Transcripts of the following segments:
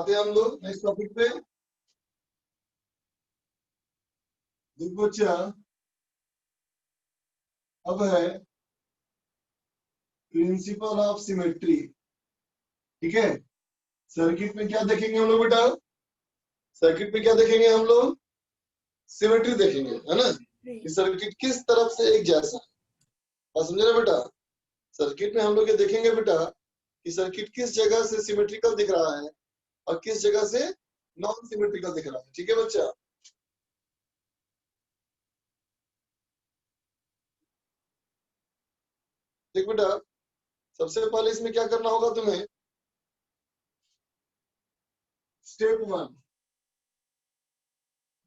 आते हैं हम लोग नेक्स्ट टॉपिक पे। देखो बच्चा, अब है प्रिंसिपल ऑफ सिमेट्री। ठीक है, सर्किट में क्या देखेंगे हम लोग बेटा? सर्किट में क्या देखेंगे हम लोग? सिमेट्री देखेंगे, है ना, कि सर्किट किस तरफ से एक जैसा है। बात समझे ना बेटा? सर्किट में हम लोग ये देखेंगे बेटा कि सर्किट किस जगह से सिमेट्रिकल दिख रहा है और किस जगह से नॉन सिमेट्रिकल दिख रहा है। ठीक है बच्चा? देख बेटा, सबसे पहले इसमें क्या करना होगा तुम्हें? स्टेप 1।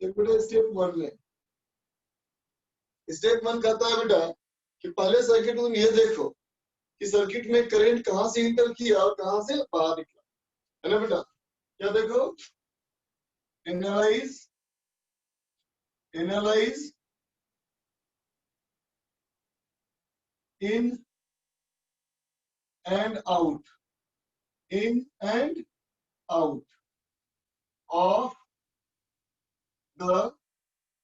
देख बेटा, स्टेप 1 में स्टेप 1 कहता है बेटा कि पहले सर्किट में तुम ये देखो कि सर्किट में करंट कहां से इंटर किया और कहां से बाहर निकला, है ना बेटा? क्या देखो? Analyse in and out of the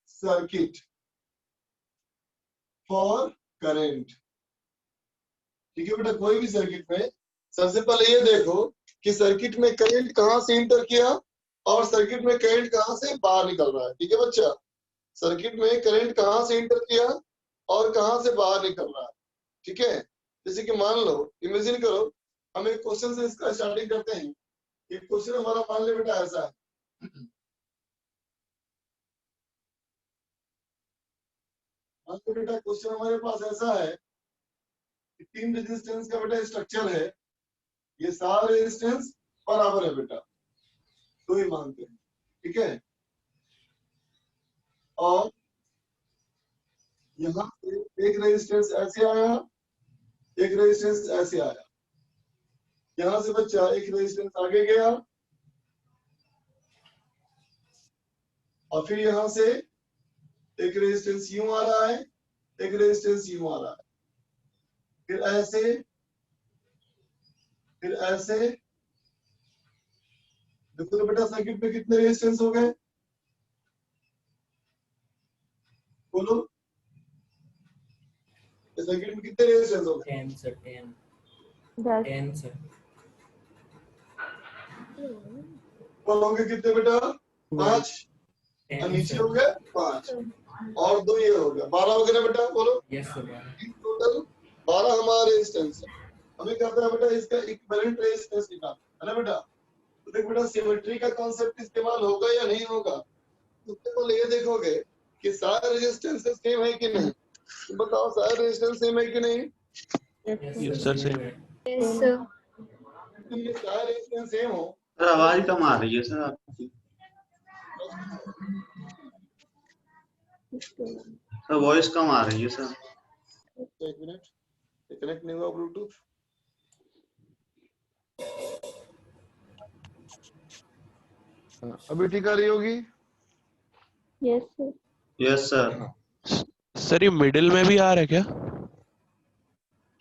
circuit for current. ठीक है बेटा, कोई भी सर्किट में सबसे पहले ये देखो कि सर्किट में करंट कहां से इंटर किया और सर्किट में करंट कहां से बाहर निकल रहा है। ठीक है बच्चा? सर्किट में करंट कहां से इंटर किया और कहां से बाहर निकल रहा है। ठीक है, जैसे कि मान लो, इमेजिन करो, हम एक क्वेश्चन से इसका स्टार्टिंग करते हैं। एक क्वेश्चन हमारा मान ले बेटा ऐसा है, मान लो बेटा क्वेश्चन हमारे पास ऐसा है कि 3 रेजिस्टेंस का बेटा स्ट्रक्चर है। ये सारे रेजिस्टेंस बराबर है बेटा, तो ही मानते हैं। ठीक है, और यहाँ से एक रेजिस्टेंस ऐसे आया, एक रेजिस्टेंस ऐसे आया। यहां से बच्चा एक रेजिस्टेंस आगे गया और फिर यहां से एक रेजिस्टेंस यूं आ रहा है, एक रेजिस्टेंस यूं आ रहा है, फिर ऐसे, फिर ऐसे। देखो तो बेटा सर्किट में कितने रेजिस्टेंस हो गए? बोलो, सर्किट में कितने रेजिस्टेंस हो गए? 10 सर 10 10 10 सर। बोल होंगे कितने बेटा? 5। और नीचे हो गए 5 और 2 ये हो गया, 12 हो गए ना बेटा? बोलो। Yes sir. टोटल 12 हमारा रेजिस्टेंस है। हमें कहता है बेटा इसका इक्विवेलेंट रेजिस्टेंस निकालना, है ना बेटा? तो देख बेटा, सिमेट्री का कॉन्सेप्ट इस्तेमाल होगा या नहीं होगा? सबसे पहले ये देखोगे कि सारे रेजिस्टेंस सेम है कि नहीं। तुम बताओ, सारे रेजिस्टेंस सेम है कि नहीं? Yes sir sir. Yes sir. तुमने सारे रेजिस्टेंस सेम हो। सर आवाज कम आ रही है सर आपकी। सर वॉइस कम आ रही है सर। एक मिनट, कनेक्ट नहीं हुआ ब्लूटूथ। अभी ठीक आ रही होगी? Yes sir. Yes sir. Sir ये मिडिल में भी आ रहा है क्या?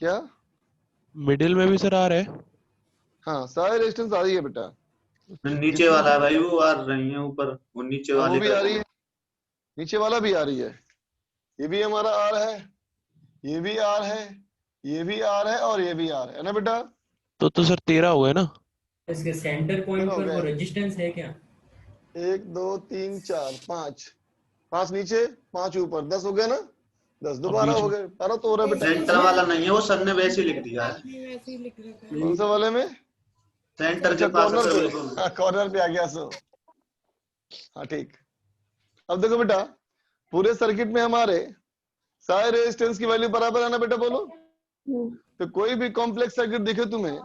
क्या? मिडिल में भी सर आ रहा है? हाँ, सारे रेजिस्टेंस आ रही है बेटा। नीचे वाला है भाई, वो आ रही है ऊपर, वो नीचे वो वाले भी आ रही है, नीचे वाला भी आ रही है। ये भी हमारा आर है, ये भी आर है, ये भी आर है और ये भी आर है ना बेटा? तो सर 13 हो गए ना? इसके सेंटर पॉइंट पर वो रेजिस्टेंस है क्या? 1 2 3 4 5, 5 नीचे 5 ऊपर, 10 हो गया ना? 10 दोबारा हो गए, 12 तो हो रहा है बेटा। सेंटर वाला नहीं है वो, सर ने वैसे ही लिख दिया है। कौन सा वाले में? सेंटर अच्छा, के पास कॉर्नर है पे। बिल्कुल। हाँ, कॉर्नर पे आ गया सो। हाँ ठीक। अब देखो बेटा, पूरे सर्किट में हमारे सारे रेजिस्टेंस की वैल्यू बराबर है ना बेटा? बोलो। तो कोई भी कॉम्प्लेक्स सर्किट दिखे तुम्हें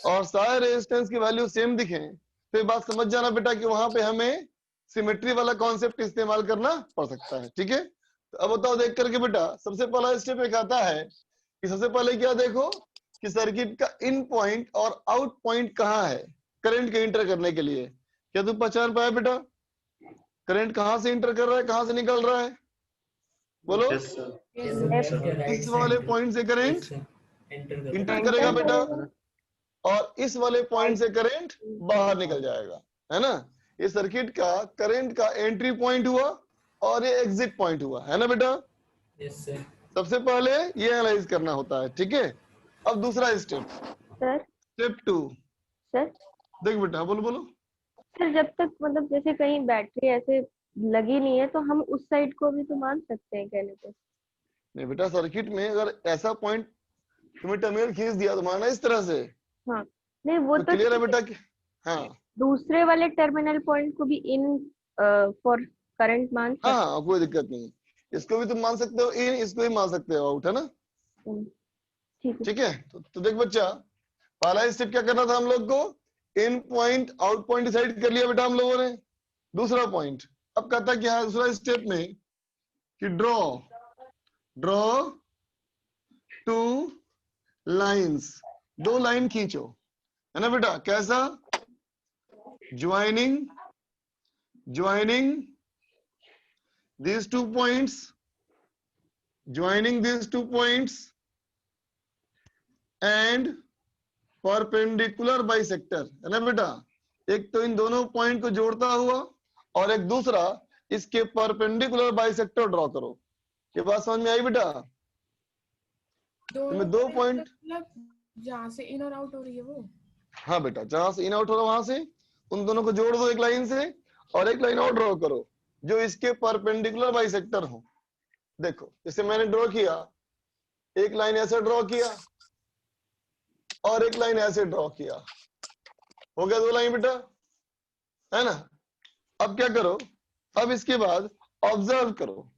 और सारे रेजिस्टेंस की वैल्यू सेम दिखे, तो बात समझ जाना बेटा कि वहां पे हमें सिमेट्री वाला कॉन्सेप्ट इस्तेमाल करना पड़ सकता है। ठीक है, तो अब बताओ देख करके बेटा, सबसे पहला स्टेप एक आता है कि सबसे पहले क्या देखो कि सर्किट का इन पॉइंट और आउट पॉइंट कहाँ है करंट के इंटर करने के लिए। क्या तुम पहचान पाए बेटा? करंट कहाँ से इंटर कर रहा है, कहाँ से निकल रहा है? बोलो। Yes sir. इस वाले पॉइंट से करंट इंटर करेगा बेटा और इस वाले पॉइंट से करंट बाहर निकल जाएगा, है ना। ये सर्किट का करंट का एंट्री पॉइंट हुआ और ये एग्जिट पॉइंट हुआ, है ना बेटा। Yes sir. सबसे पहले ये एनालाइज करना होता है, ठीक है। अब दूसरा स्टेप, सर स्टेप 2। सर देख बेटा, बोलो बोलो। सर जब तक मतलब जैसे कहीं बैटरी ऐसे लगी नहीं है तो हम उस साइड को भी तो मान सकते हैं कहने को। नहीं बेटा, सर्किट में अगर ऐसा पॉइंट तुम्हें टर्मिनल खींच दिया तो माना इस तरह से, हाँ नहीं वो तो तो क्लियर है ठीक बेटा है। कि हाँ दूसरे वाले टर्मिनल पॉइंट को भी इन फॉर करंट मान सकते हाँ हाँ, कोई दिक्कत नहीं। इसको भी तुम मान सकते हो इन, इसको भी मान सकते हो आउट, है ना। हैं। ठीक है। ठीक है, तो देख बच्चा, पहला स्टेप क्या करना था हम लोग को, इन पॉइंट आउट पॉइंट डिसाइड कर लिया बेटा हम लोगों ने। दूसरा पॉइंट अब कहता है कि हाँ दूसरा स्टेप में कि ड्रॉ टू लाइंस, 2 लाइन खींचो, है ना बेटा। कैसा, joining these 2 points, joining these 2 points and perpendicular bisector, है ना बेटा। एक तो इन दोनों पॉइंट को जोड़ता हुआ और एक दूसरा इसके परपेंडिकुलर बाइसेक्टर ड्रॉ करो। ये बात समझ में आई बेटा। दोनों तुम्हें 2 पॉइंट, मतलब जहाँ से इन और आउट हो रही है वो। हाँ बेटा, जहां से इन आउट हो रहा वहां से उन दोनों को जोड़ दो एक लाइन से और एक लाइन और ड्रॉ करो जो इसके परपेंडिकुलर बाइसेक्टर हो। देखो जैसे मैंने ड्रॉ किया, एक लाइन ऐसे ड्रॉ किया और एक लाइन ऐसे ड्रॉ किया, हो गया 2 लाइन बेटा, है ना। अब क्या करो, अब इसके बाद ऑब्जर्व करो।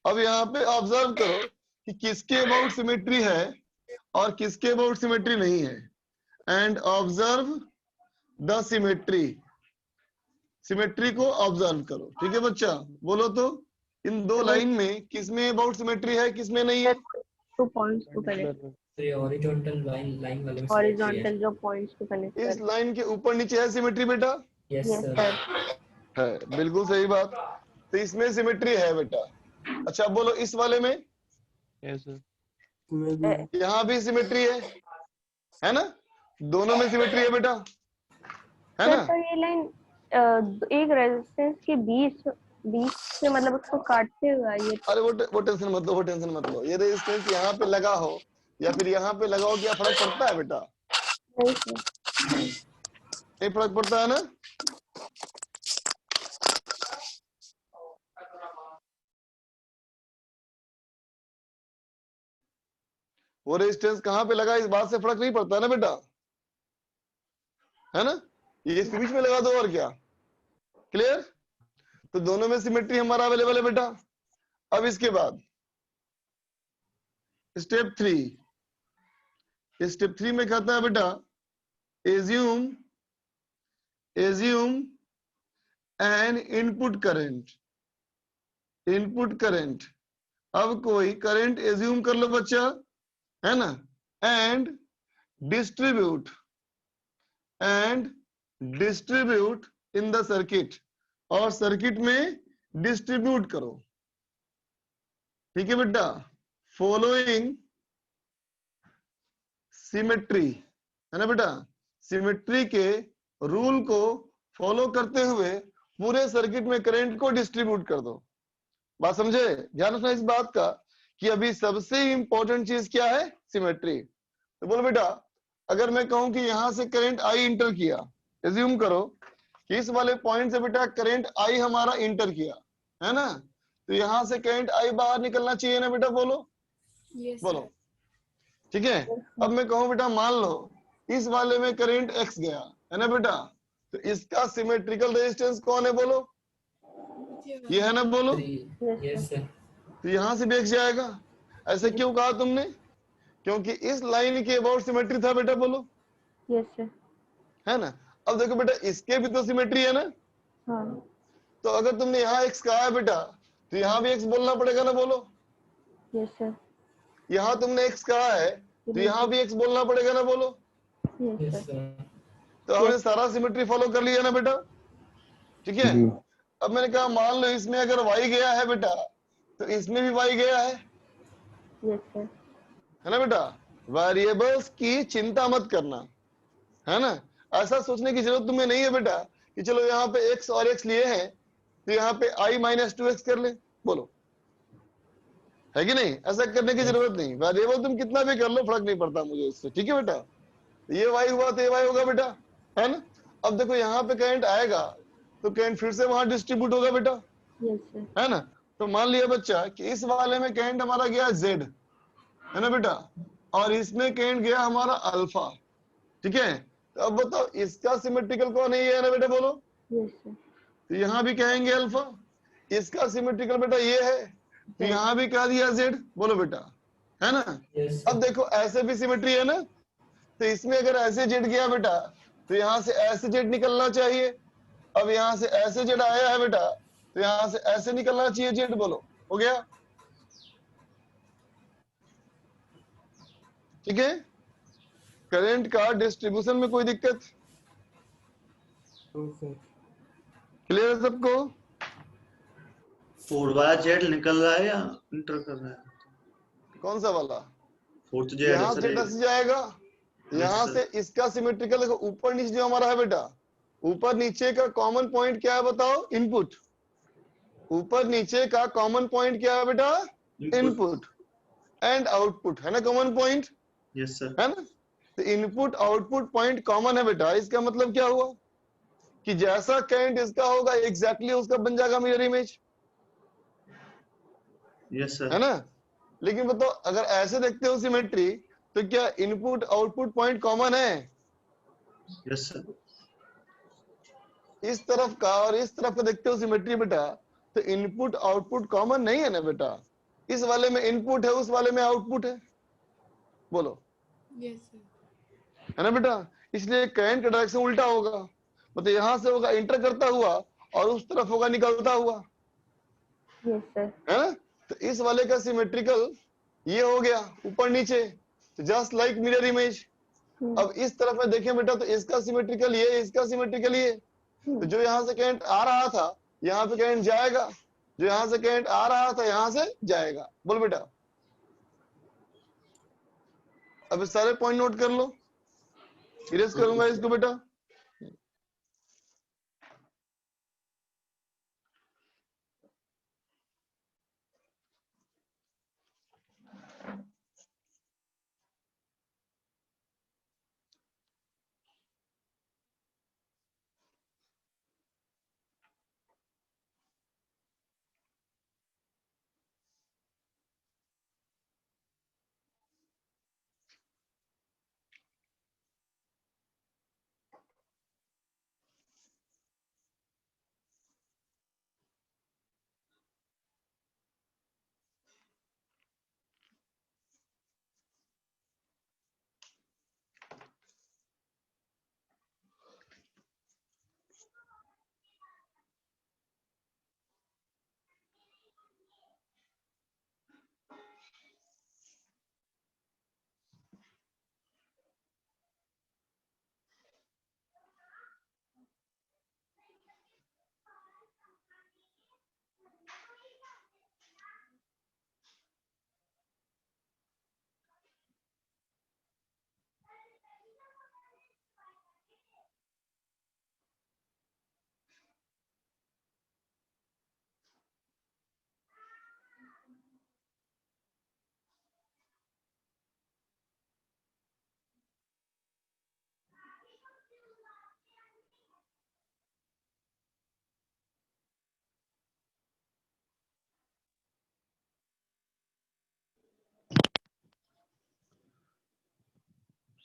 अब यहाँ पे ऑब्जर्व करो कि किसके अबाउट सिमेट्री है और किसके अबाउट सिमेट्री नहीं है, एंड ऑब्जर्व द सिमेट्री को ऑब्जर्व करो। ठीक है बच्चा, बोलो तो इन 2 लाइन में किसमें अबाउट सिमेट्री है, किसमें नहीं है। 2 पॉइंट्स को कनेक्ट, तो ये हॉरिजॉन्टल लाइन वाले में हॉरिजॉन्टल जो पॉइंट्स को कनेक्ट इस कर। लाइन के ऊपर नीचे है सिमेट्री बेटा, यस यस सर। सर। है, बिल्कुल सही बात। तो इसमें सिमेट्री है बेटा। अच्छा बोलो इस वाले में, यस सर। यहाँ भी सिमेट्री है ना, दोनों में सिमेट्री है बेटा, है सर ना। तो ये लाइन एक रेजिस्टेंस के बीच से मतलब उसको काटते हुए आई है। अरे वो टेंशन मत लो, वो टेंशन मत लो। ये रेजिस्टेंस यहाँ पे लगा हो या फिर यहाँ पे लगा हो, क्या फर्क पड़ता है बेटा। नहीं सर। नहीं फर्क पड़ता है ना। वो रेजिस्टेंस कहाँ पे लगा इस बात से फर्क नहीं पड़ता ना बेटा, है ना। ये इसके बीच में लगा दो और क्या, क्लियर। तो दोनों में सिमेट्री हमारा अवेलेबल है बेटा। अब इसके बाद स्टेप 3 में कहता है बेटा एज्यूम एन इनपुट करंट। अब कोई करंट एज्यूम कर लो बच्चा, है ना, and distribute in the circuit, और सर्किट में डिस्ट्रीब्यूट करो। ठीक है बेटा, फॉलोइंग सिमेट्री, है ना बेटा। सिमेट्री के रूल को फॉलो करते हुए पूरे सर्किट में करंट को डिस्ट्रीब्यूट कर दो। बात समझे, ध्यान रखना इस बात का कि अभी सबसे इंपॉर्टेंट चीज क्या है, सिमेट्री। तो बोलो बेटा, अगर मैं कहूं कि यहां से करंट आई इंटर किया, एज्यूम करो कि इस वाले पॉइंट से बेटा करंट आई हमारा इंटर किया, है ना, तो यहां से करंट आई बाहर निकलना चाहिए ना बेटा, बोलो बोलो। ठीक है, अब मैं कहूं बेटा मान लो इस वाले में करंट एक्स गया, है ना बेटा, तो इसका सिमेट्रिकल रेजिस्टेंस कौन है, बोलो ये है ना, बोलो। Yes sir. तो यहां से भी एक्स जाएगा। ऐसे क्यों कहा तुमने, क्योंकि इस लाइन के अबाउट सिमेट्री था बेटा, बोलो यस सर। है ना। अब देखो बेटा इसके भी तो सिमेट्री है ना, हाँ तो अगर तुमने यहाँ एक्स कहा है बेटा तो यहाँ भी एक्स बोलना पड़ेगा ना, बोलो। Yes sir. यहाँ तुमने एक्स कहा है तो यहाँ भी एक्स बोलना पड़ेगा ना, बोलो। Yes yes sir. सर। तो हमने सारा सिमेट्री फॉलो कर लिया ना बेटा, ठीक है। अब मैंने कहा मान लो इसमें अगर y गया है बेटा तो इसमें भी y गया यस सर। है ना बेटा। वेरिएबल्स की चिंता मत करना, है ना। ऐसा सोचने की जरूरत तुम्हें नहीं है बेटा कि चलो यहाँ पे x और x लिए हैं, तो यहाँ पे i माइनस 2x कर ले, बोलो है कि नहीं? ऐसा करने की जरूरत नहीं, वेरिएबल तुम कितना भी कर लो फर्क नहीं पड़ता मुझे उससे, ठीक है बेटा? ये y हुआ तो ये y होगा बेटा, है ना? अब देखो यहाँ पे करंट आएगा तो करंट फिर से वहां डिस्ट्रीब्यूट होगा बेटा, यस सर। है ना? तो मान लिया बच्चा कि इस वाले में करंट हमारा गया z, है ना बेटा, और इसमें करंट गया हमारा अल्फा, ठीक है? तो अब बताओ इसका सिमेट्रिकल कौन है, ये है ना बेटा, बोलो। Yes sir. तो यहाँ भी कहेंगे अल्फा, इसका सिमेट्रिकल बेटा ये है, तो यहाँ भी कह दिया z, बोलो बेटा, है ना? Yes, अब sir. देखो ऐसे भी सिमेट्री है ना, तो इसमें अगर ऐसे जेड गया बेटा, तो यहाँ से ऐसे जेड निकलना चाहिए। अब यहाँ से ऐसे जेड आया है बेटा, तो यहाँ से ऐसे निकलना चाहिए जेड, बोलो हो गया, ठीक है? करंट का डिस्ट्रीब्यूशन में कोई दिक्कत? क्लियर है सबको? 4/z निकल रहा है या इंटर कर रहा है? कौन सा वाला? 4th z यहाँ है से सर। ऐसे जाएगा, यहाँ Yes, से इसका सिमेट्रिकल देखो, ऊपर नीचे जो हमारा है बेटा, ऊपर नीचे का कॉमन पॉइंट क्या है बताओ? इनपुट। ऊपर नीचे का कॉमन पॉइंट क्या है बेटा? इनपुट एंड आउटपुट, है ना कॉमन पॉइंट, यस सर। है ना? तो इनपुट आउटपुट पॉइंट कॉमन है बेटा, इसका मतलब क्या हुआ कि जैसा करंट इसका होगा एग्जैक्टली उसका बन जाएगा मिरर इमेज, यस है सर। ना? लेकिन बताओ अगर ऐसे देखते हो सिमेट्री, तो क्या इनपुट आउटपुट पॉइंट कॉमन है? Yes sir. इस तरफ का और इस तरफ का देखते हो सिमेट्री बेटा, तो इनपुट आउटपुट कॉमन नहीं है ना बेटा, इस वाले में इनपुट है, उस वाले में आउटपुट है, बोलो यस सर। है ना बेटा? इसलिए करंट का डायरेक्शन उल्टा होगा, मतलब यहाँ से होगा इंटर करता हुआ और उस तरफ होगा निकलता हुआ, यस सर। है ना? तो इस वाले का सिमेट्रिकल ये हो गया ऊपर नीचे, तो जस्ट लाइक मिरर इमेज। अब इस तरफ में देखें बेटा, तो इसका सिमेट्रिकल ये, इसका सिमेट्रिकल ये, तो जो यहाँ से करंट आ रहा था यहाँ पे करंट जाएगा, जो यहाँ से करंट आ रहा था यहाँ से जाएगा, बोल बेटा। अब इस सारे पॉइंट नोट कर लो, इरेज करूंगा इसको बेटा।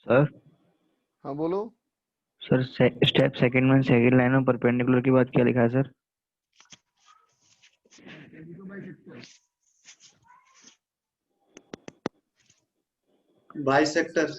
सर हाँ बोलो। सर स्टेप सेकंड में सेकंड लाइन में परपेंडिकुलर की बात क्या लिखा है सर? बाइसेक्टर।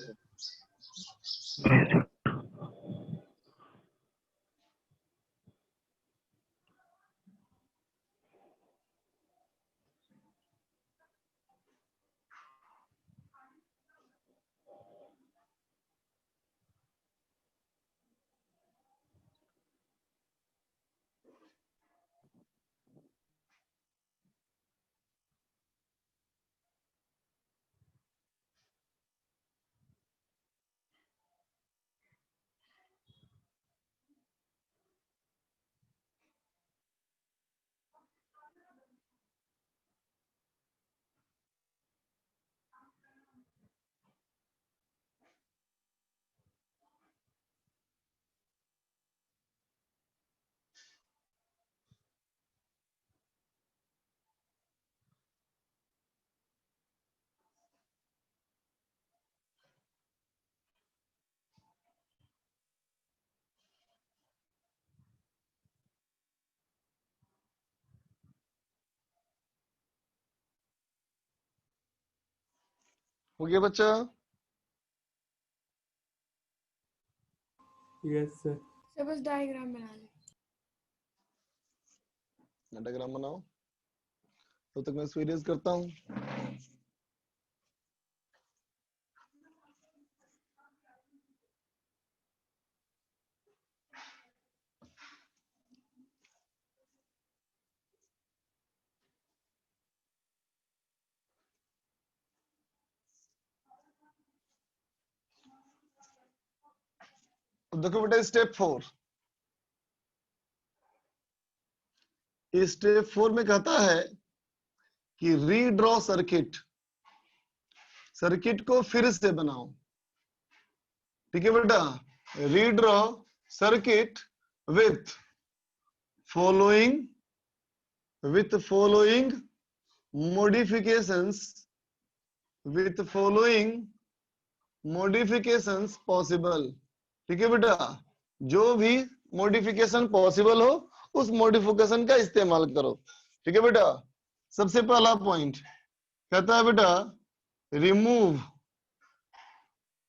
हो गया बच्चा? Yes sir. सर बस डायग्राम बना ले। डायग्राम बनाओ, तो तक मैं इसको इरेज करता हूँ। देखो बेटा स्टेप 4, स्टेप 4 में कहता है कि रीड्रॉ सर्किट, सर्किट को फिर से बनाओ। ठीक है बेटा, redraw circuit with following modifications possible। ठीक है बेटा, जो भी मॉडिफिकेशन पॉसिबल हो उस मॉडिफिकेशन का इस्तेमाल करो। ठीक है बेटा, सबसे पहला पॉइंट कहता है बेटा रिमूव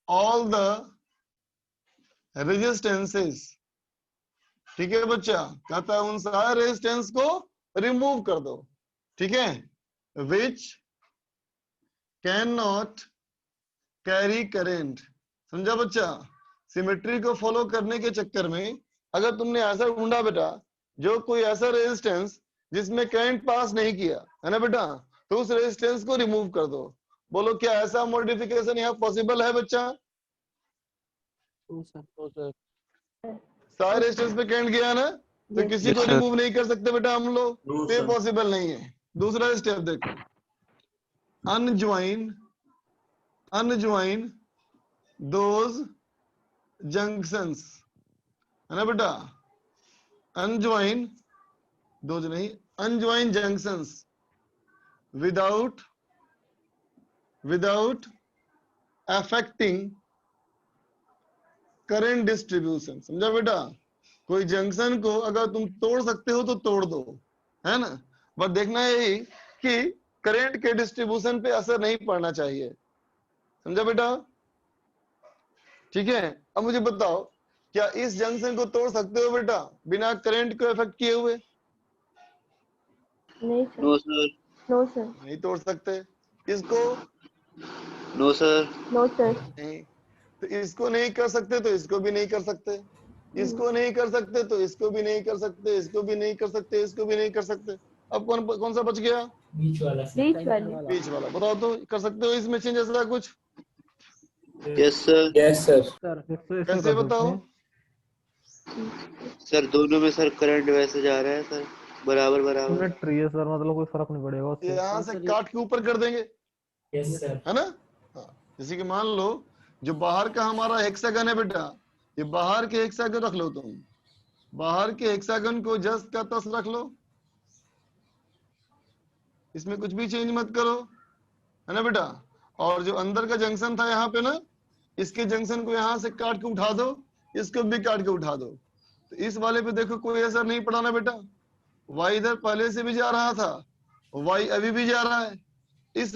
ऑल द रेजिस्टेंसेस। ठीक है बच्चा, कहता है उन सारे रेजिस्टेंस को रिमूव कर दो। ठीक है, which can not carry current. समझा बच्चा? सिमेट्री को फॉलो करने के चक्कर में अगर तुमने ऐसा ढूंढा बेटा जो कोई ऐसा रेजिस्टेंस जिसमें करंट पास नहीं किया है ना बेटा, तो उस रेजिस्टेंस को रिमूव कर दो। बोलो क्या ऐसा मॉडिफिकेशन यहाँ पॉसिबल है बच्चा? सारे रेजिस्टेंस पे करंट गया ना, तो किसी को रिमूव नहीं कर सकते बेटा हम लोग, No, तो ये sir. पॉसिबल नहीं है। दूसरा स्टेप देखो, अनज्वाइन दोज जंक्शंस, है ना बेटा, अनज्वाइन दोज नहीं, unjoin junctions without affecting current distribution. समझा बेटा? कोई जंक्शन को अगर तुम तोड़ सकते हो तो तोड़ दो, है ना, बट देखना यही कि करंट के डिस्ट्रीब्यूशन पे असर नहीं पड़ना चाहिए। समझा बेटा? ठीक है, अब मुझे बताओ क्या इस जंक्शन को तोड़ सकते हो बेटा बिना करंट को इफेक्ट किए हुए? नहीं sir, No, sir. No sir, नहीं तोड़ सकते। इसको No, sir. नो सर, नहीं, तो इसको नहीं कर सकते तो इसको भी नहीं कर सकते, इसको नहीं कर सकते तो इसको भी नहीं कर सकते, इसको भी नहीं कर सकते, इसको भी नहीं कर सकते। अब कौन सा बच गया? बीच वाला सर। बीच वाली। बीच वाला। बताओ तो कर सकते हो इसमें चेंज ऐसा कुछ? Yes, sir. Yes sir. कैसे बताओ? सर दोनों में सर करंट वैसे जा रहा है सर, बराबर बराबर। सर मतलब कोई फर्क नहीं पड़ेगा उससे। यहाँ से काट के ऊपर कर देंगे, यस सर। है ना? हाँ। जैसे कि मान लो जो बाहर का हमारा हेक्सागन है बेटा, ये बाहर के हेक्सागन रख लो, तुम बाहर के हेक्सागन को जस्ट का तस रख लो, इसमें कुछ भी चेंज मत करो, है ना बेटा। और जो अंदर का जंक्शन था यहाँ पे ना, इसके जंक्शन को यहाँ से काट के उठा दो, इसको भी काट के उठा दो, तो इस वाले पे देखो कोई असर नहीं पड़ा ना बेटा। वाई इधर पहले से भी जा रहा था, वाई अभी भी जा रहा है। इस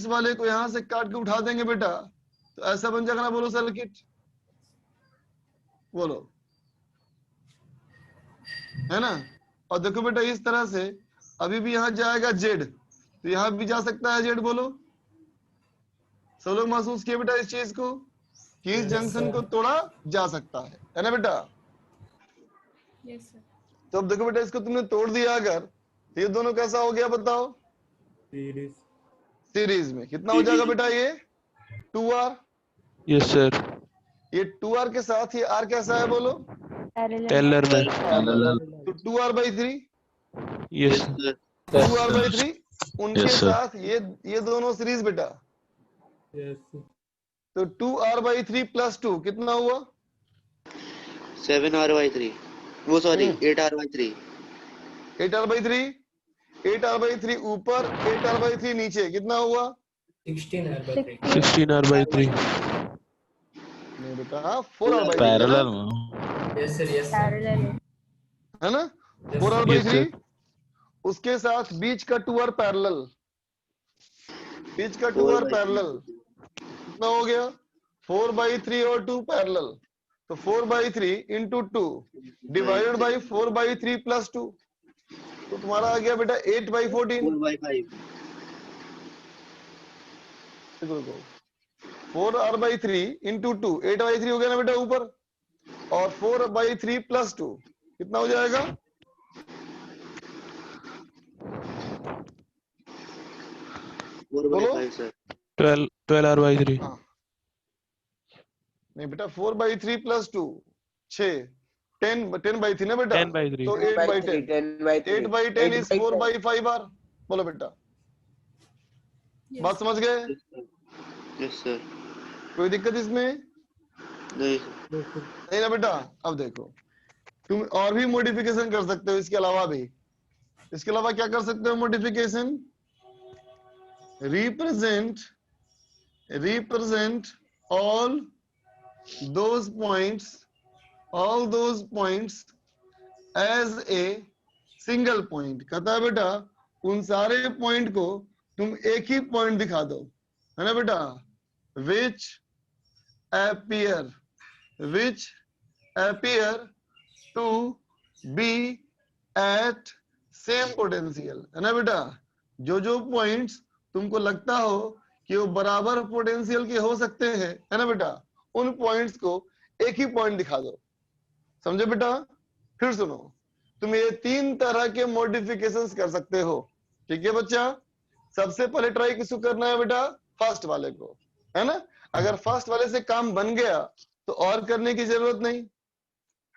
वाले को यहाँ से काट के उठा देंगे बेटा, तो ऐसा बन जाएगा ना, बोलो सर्किट, बोलो, है ना। और देखो बेटा इस तरह से अभी भी यहाँ जाएगा जेड, तो यहाँ भी जा सकता है जेड, बोलो। सब लोग महसूस किए बेटा इस चीज को कि इस जंक्शन को तोड़ा जा सकता है ना बेटा। Yes sir. तो अब देखो बेटा इसको तुमने तोड़ दिया अगर, तो ये दोनों कैसा हो गया बताओ? सीरीज में। कितना हो जाएगा बेटा ये? 2R। Yes sir. ये 2R के साथ ये R कैसा है बोलो? टेलर में। तो 2R/3, यस सर 2R/3 उनके Yes, sir. साथ ये दोनों सीरीज बेटा। तो 2R/3 + 2 कितना हुआ? 7R/3, वो सॉरी 8R/3। 8R/3, 8R/3 ऊपर, 8R/3 नीचे, कितना हुआ? 16R/3। 16R/3 नहीं बेटा 4R/3 parallel yes sir. Yes sir. Parallel है ना। Yes, 4R/3 sir. उसके साथ बीच का 2R पैरेलल, बीच का 2 और पैरेलल कितना हो गया 4/3 और 2 पैरेलल, तो 4/3 इंटू 2 डिवाइडेड बाई 4/3 प्लस 2, तो तुम्हारा आ गया बेटा 8/14। 4/5 देखो 4r/3 इंटू 2 8/3 हो गया ना बेटा ऊपर, और 4/3 प्लस 2 कितना हो जाएगा 4/5 सर 12r/3 हाँ नहीं बेटा 4/3 प्लस 2 6 10/3 ना बेटा, 10/3 तो 8/10 8/10 इज 4/5 r। बोलो बेटा, बात समझ गए? यस सर कोई दिक्कत इसमें नहीं सर नहीं ना बेटा? अब देखो तुम और भी मॉडिफिकेशन कर सकते हो इसके अलावा भी। इसके अलावा क्या कर सकते हो modification? represent all those points as a single point। कहता है बेटा उन सारे पॉइंट को तुम एक ही पॉइंट दिखा दो, है ना बेटा? which appear to be at same potential, है ना बेटा? जो पॉइंट्स तुमको लगता हो कि वो बराबर पोटेंशियल के हो सकते हैं, है ना बेटा, उन पॉइंट्स को एक ही पॉइंट दिखा दो। समझे बेटा? फिर सुनो, तुम ये 3 तरह के मॉडिफिकेशंस कर सकते हो। ठीक है बच्चा? सबसे पहले ट्राई किसको करना है बेटा? फर्स्ट वाले को, है ना? अगर फर्स्ट वाले से काम बन गया तो और करने की जरूरत नहीं,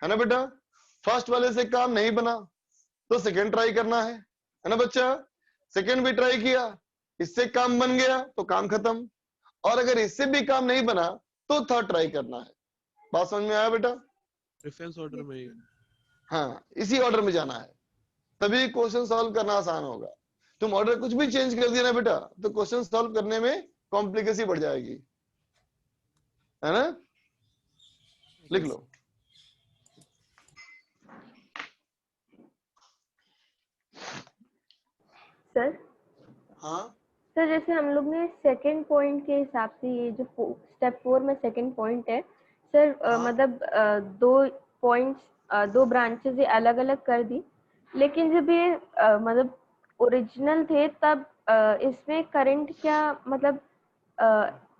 है ना बेटा? फर्स्ट वाले से काम नहीं बना तो सेकंड ट्राई करना है ना बच्चा? सेकंड भी ट्राई किया, इससे काम बन गया तो काम खत्म, और अगर इससे भी काम नहीं बना तो थर्ड ट्राई करना है। बात समझ में आया बेटा? प्रेफरेंस ऑर्डर में ही। हाँ, इसी ऑर्डर में जाना है, तभी क्वेश्चन सॉल्व करना आसान होगा। तुम ऑर्डर कुछ भी चेंज कर दिया ना बेटा तो क्वेश्चन सॉल्व करने में कॉम्प्लिकेसी बढ़ जाएगी, है ना? लिख लो। सर हाँ सर जैसे हम लोग ने सेकंड पॉइंट के हिसाब से ये जो स्टेप 4 में सेकंड पॉइंट है सर, हाँ। मतलब 2 पॉइंट्स 2 ब्रांचेस ये अलग अलग कर दी, लेकिन जब ये मतलब ओरिजिनल थे तब इसमें करंट क्या, मतलब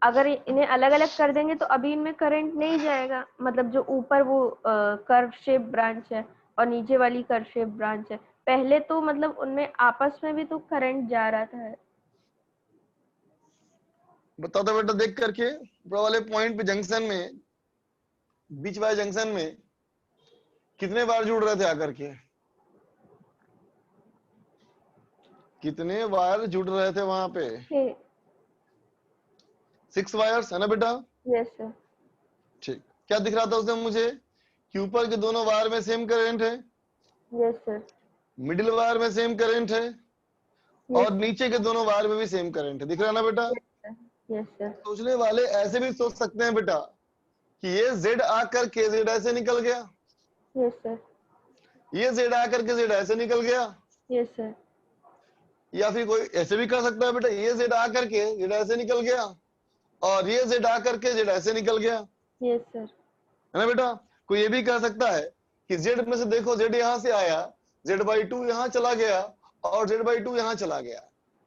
अगर इन्हें अलग अलग कर देंगे तो अभी इनमें करंट नहीं जाएगा, मतलब जो ऊपर वो कर्व शेप ब्रांच है और नीचे वाली कर्व शेप ब्रांच है, पहले तो मतलब उनमें आपस में भी तो करंट जा रहा था। बता दो बेटा देख करके, ऊपर वाले पॉइंट पे जंक्शन में, बीच वाले जंक्शन में कितने बार जुड़ रहे थे आकर के? कितने वायर जुड़ रहे थे वहां पे? 6 वायर्स, है ना बेटा? Yes sir. ठीक, क्या दिख रहा था उसमें मुझे कि ऊपर के दोनों वायर में सेम करंट है, यस सर। मिडिल वायर में सेम करंट है, और नीचे के दोनों वायर में भी सेम करंट है। दिख रहा है ना बेटा? Yes sir. सोचने वाले ऐसे भी सोच सकते हैं बेटा कि ये Z आकर के Z ऐसे निकल गया, यस सर। ये Z आकर के Z ऐसे निकल गया, यस सर। या फिर कोई ऐसे भी कर सकता है बेटा ये Z आकर के Z ऐसे निकल गया और ये Z आकर के Z ऐसे निकल गया, यस सर। है ना बेटा? कोई ये भी कर सकता है कि Z में से देखो Z यहाँ से आया, Z/2 यहाँ चला गया और Z/2 यहाँ चला गया,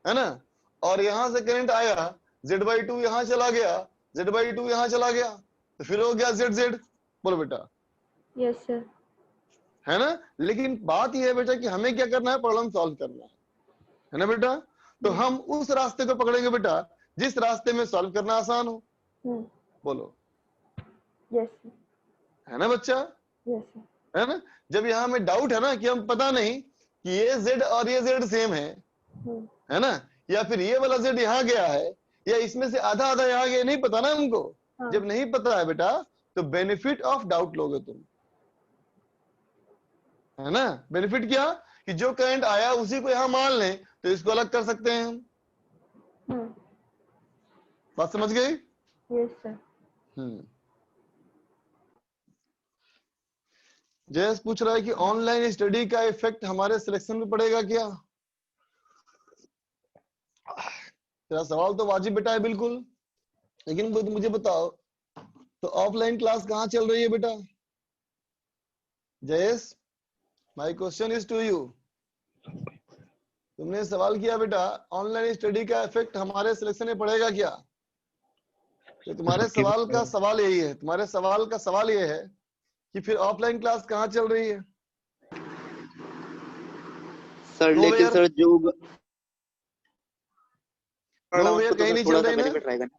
है ना? और यहाँ से करंट आया, Z/2 यहाँ चला गया, Z/2 यहाँ चला गया, तो फिर हो गया ZZ। बोलो बेटा, यस सर। है ना? लेकिन बात यह है बेटा कि हमें क्या करना है? प्रॉब्लम सॉल्व करना है ना बेटा? तो हम उस रास्ते को पकड़ेंगे बेटा जिस रास्ते में सॉल्व करना आसान हो। बोलो यस सर। है ना बच्चा? Yes sir. है ना? जब यहाँ में डाउट है ना कि हम पता नहीं कि ये Z और ये Z सेम है ना, या फिर ये वाला Z यहाँ गया है या इसमें से आधा आधा यहाँ गया, नहीं पता ना हमको। हाँ। जब नहीं पता है बेटा तो बेनिफिट ऑफ डाउट लोगे तुम, है ना? बेनिफिट क्या कि जो करंट आया उसी को यहाँ मान लें तो इसको अलग कर सकते हैं हम। बात समझ गई? Yes sir. जयस पूछ रहा है कि ऑनलाइन स्टडी का इफेक्ट हमारे सिलेक्शन में पड़ेगा क्या? तेरा सवाल तो वाजिब बेटा है बिल्कुल, लेकिन मुझे बताओ तो ऑफलाइन क्लास कहाँ चल रही है बेटा? Jayesh, my question is to you. तुमने सवाल किया बेटा ऑनलाइन स्टडी का इफेक्ट हमारे सिलेक्शन में पड़ेगा क्या? तो तुम्हारे सवाल का सवाल यही है, तुम्हारे सवाल का सवाल ये है कि फिर ऑफलाइन क्लास कहाँ चल रही है? सर नो लेकिन वेयर, सर जो नो वेयर कहीं नहीं चल रही ना। बेनिफिट रहेगा ना।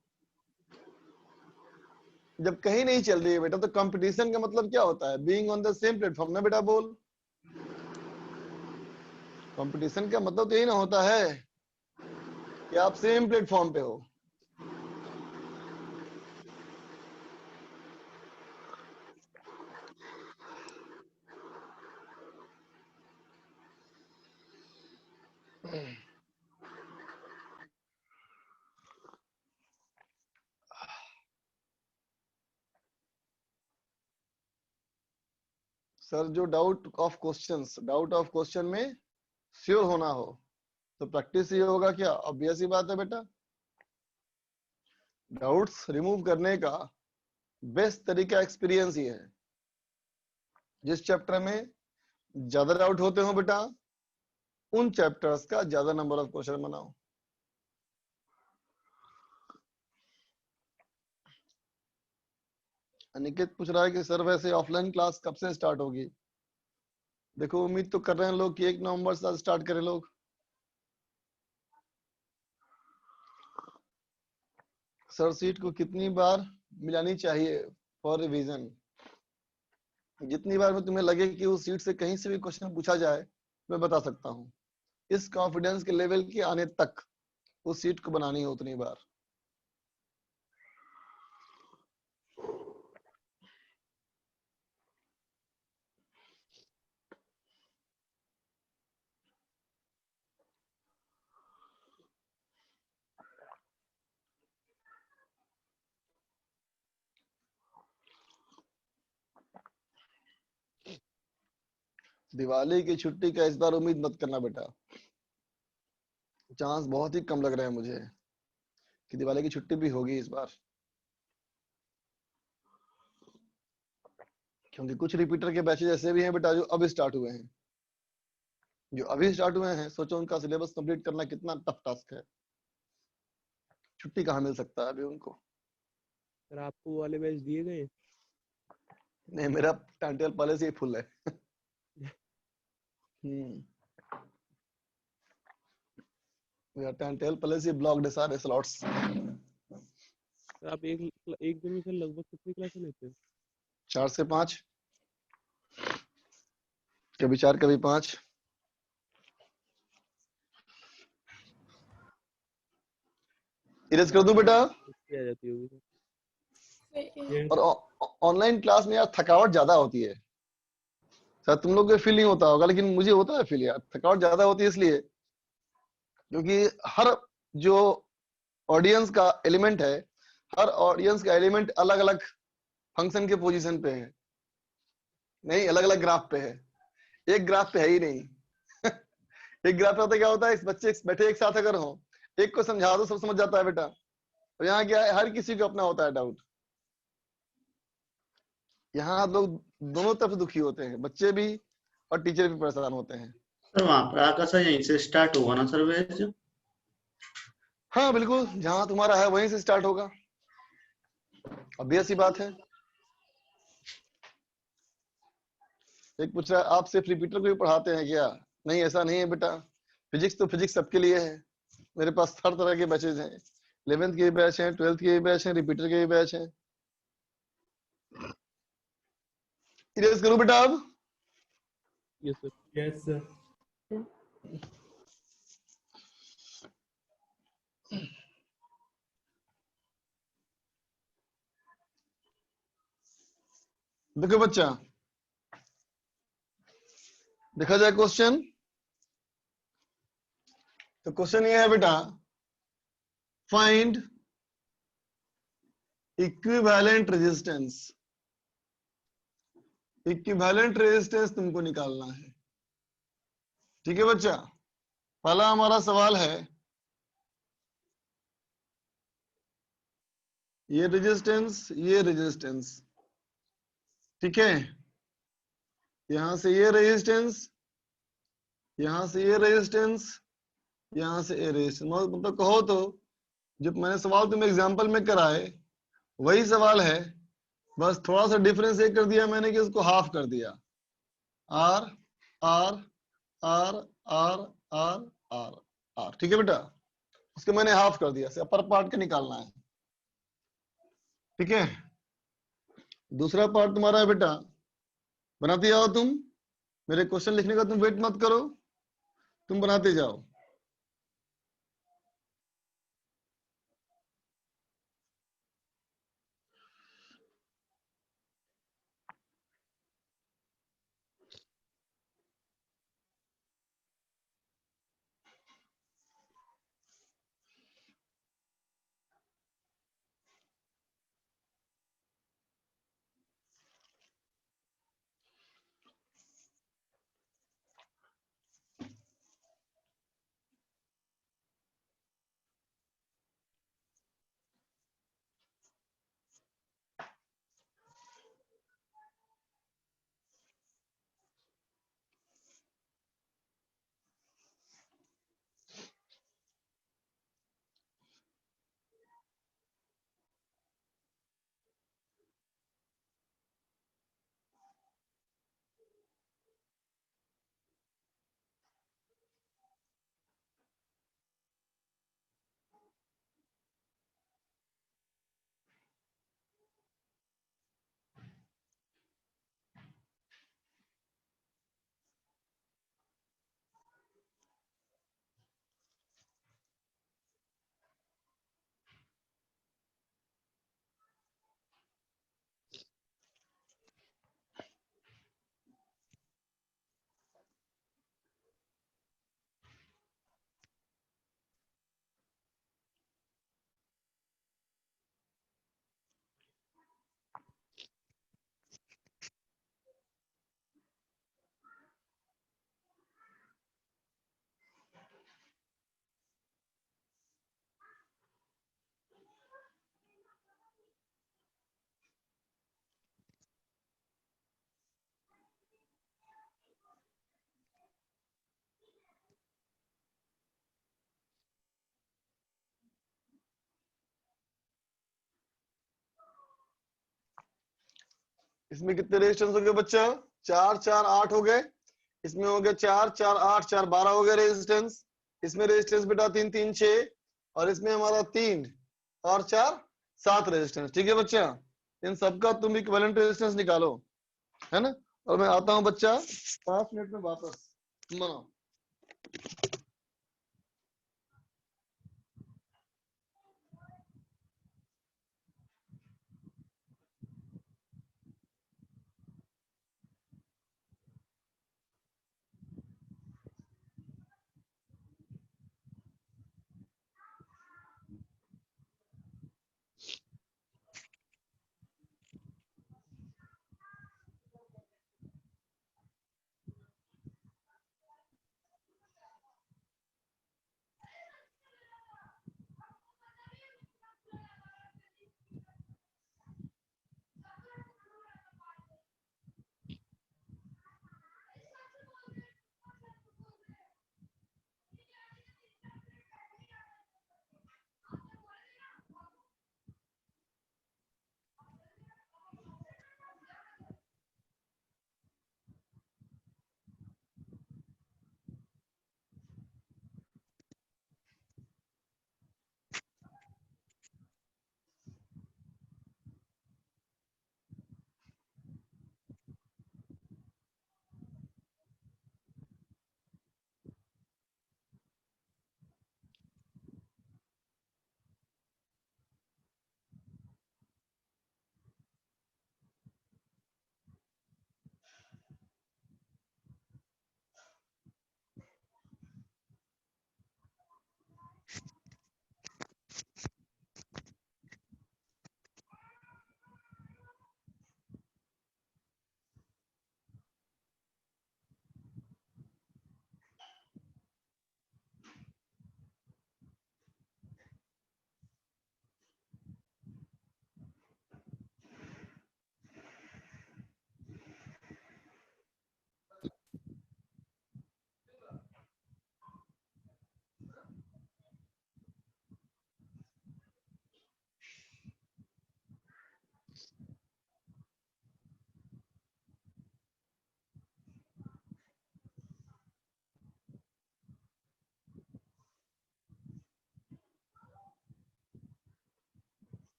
जब कहीं नहीं चल रही है बेटा तो कंपटीशन का मतलब क्या होता है? Being on the same platform ना बेटा, बोल। कंपटीशन का मतलब तो यही ना होता है कि आप सेम प्लेटफॉर्म पे हो। सर जो डाउट ऑफ क्वेश्चन में श्योर होना हो तो प्रैक्टिस ये होगा क्या? ऑब्वियस ही बात है बेटा। डाउट्स रिमूव करने का बेस्ट तरीका एक्सपीरियंस ही है। जिस चैप्टर में ज्यादा डाउट होते हो बेटा उन चैप्टर्स का ज्यादा नंबर ऑफ क्वेश्चन बनाओ। अनिकेत पूछ रहा है कि सर वैसे ऑफलाइन क्लास कब से स्टार्ट होगी? देखो उम्मीद तो कर रहे हैं लोग कि 1 नवंबर से स्टार्ट करें लोग। सर सीट को कितनी बार मिलानी चाहिए फॉर रिवीजन? जितनी बार में तुम्हें लगे कि उस सीट से कहीं से भी क्वेश्चन पूछा जाए मैं बता सकता हूँ। इस कॉन्फिडेंस के लेवल के आने तक उस सीट को बनानी है उतनी बार। दिवाली की छुट्टी का इस बार उम्मीद मत करना बेटा। चांस बहुत ही कम लग रहे हैं मुझे कि दिवाली की छुट्टी भी होगी इस बार, क्योंकि कुछ रिपीटर के बैचेज ऐसे भी हैं बेटा जो अभी स्टार्ट हुए हैं। जो अभी स्टार्ट हुए हैं सोचो उनका सिलेबस कंप्लीट करना कितना टफ टास्क है। छुट्टी कहाँ मिल सकता है अभी उनको? सर आपको वो वाले बैच दिए गए? नहीं, मेरा टाइम टेबल पहले से ही फुल है। मेरा टाइम टेबल पहले से ब्लॉक्ड है, सारे स्लॉट्स। सर आप एक दिन में सर लगभग कितनी क्लासें लेते हो? 4 से 5, कभी 4 कभी 5। इरेज कर दूं बेटा? छुट्टी आ जाती होगी सर। और ऑनलाइन क्लास में यार थकावट ज्यादा होती है। शायद तुम लोग को फील नहीं होता होगा लेकिन मुझे होता है फील यार। थकावट ज्यादा होती है इसलिए क्योंकि हर जो ऑडियंस का एलिमेंट है, हर ऑडियंस का एलिमेंट अलग अलग फंक्शन के पोजीशन पे है, नहीं अलग अलग ग्राफ पे है। एक ग्राफ पे है ही नहीं। एक ग्राफ पे होता क्या होता है, इस बच्चे बैठे एक साथ अगर हो, एक को समझा दो सब समझ जाता है बेटा। और यहाँ क्या है, हर किसी को अपना होता है डाउट। यहाँ लोग दोनों तरफ दुखी होते हैं, बच्चे भी और टीचर भी परेशान होते हैं। सर वहां पर आकर सर यहीं से स्टार्ट होगा ना सर बैच? हाँ बिल्कुल, जहां तुम्हारा है वहीं से स्टार्ट होगा, ऑब्वियस सी बात है। एक पूछ रहा है आप सिर्फ रिपीटर को ही पढ़ाते हैं क्या? नहीं, ऐसा नहीं है बेटा। फिजिक्स तो फिजिक्स सबके लिए है। मेरे पास हर तरह के बैचेज हैं। 11th के बैच हैं, 12th के बैच हैं, रिपीटर के बैच हैं। इरेज करूं बेटा अब? Yes sir. Yes sir. देखो बच्चा, देखा जाए क्वेश्चन, तो क्वेश्चन ये है बेटा, find equivalent resistance. Equivalent resistance तुमको निकालना है, ठीक है बच्चा। पहला हमारा सवाल है ये रेजिस्टेंस, ठीक है। यहां से ये रेजिस्टेंस, यहां से ये रेजिस्टेंस, यहां से ये रेजिस्टेंस। मतलब कहो तो जब मैंने सवाल तुम्हें एग्जांपल में कराए वही सवाल है, बस थोड़ा सा डिफरेंस ये कर दिया मैंने कि उसको हाफ कर दिया। R R R R R R R, ठीक है बेटा, उसके मैंने हाफ कर दिया, अपर पार्ट के निकालना है, ठीक है। दूसरा पार्ट तुम्हारा है बेटा, बनाते जाओ तुम, मेरे क्वेश्चन लिखने का तुम वेट मत करो, तुम बनाते जाओ। इसमें कितने रेजिस्टेंस हो गए बच्चा? 4 4 8 हो गए। इसमें हो गया 4 4 8 4 12 हो गए रेजिस्टेंस। इसमें रेजिस्टेंस बेटा 3 3 6, और इसमें हमारा 3 और 4 7 रेजिस्टेंस, ठीक है बच्चा। इन सबका तुम इक्विवेलेंट रेजिस्टेंस निकालो, है ना। और मैं आता हूं बच्चा 5 मिनट में वापस, बनाओ।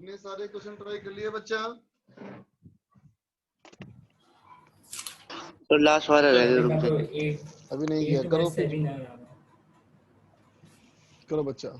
सबने सारे क्वेश्चन ट्राई कर लिए बच्चा? तो लास्ट वाला रह गया, रुक तो जाओ। 8 अभी नहीं किया, करो फिर, 7 आ रहा है। करो बच्चा।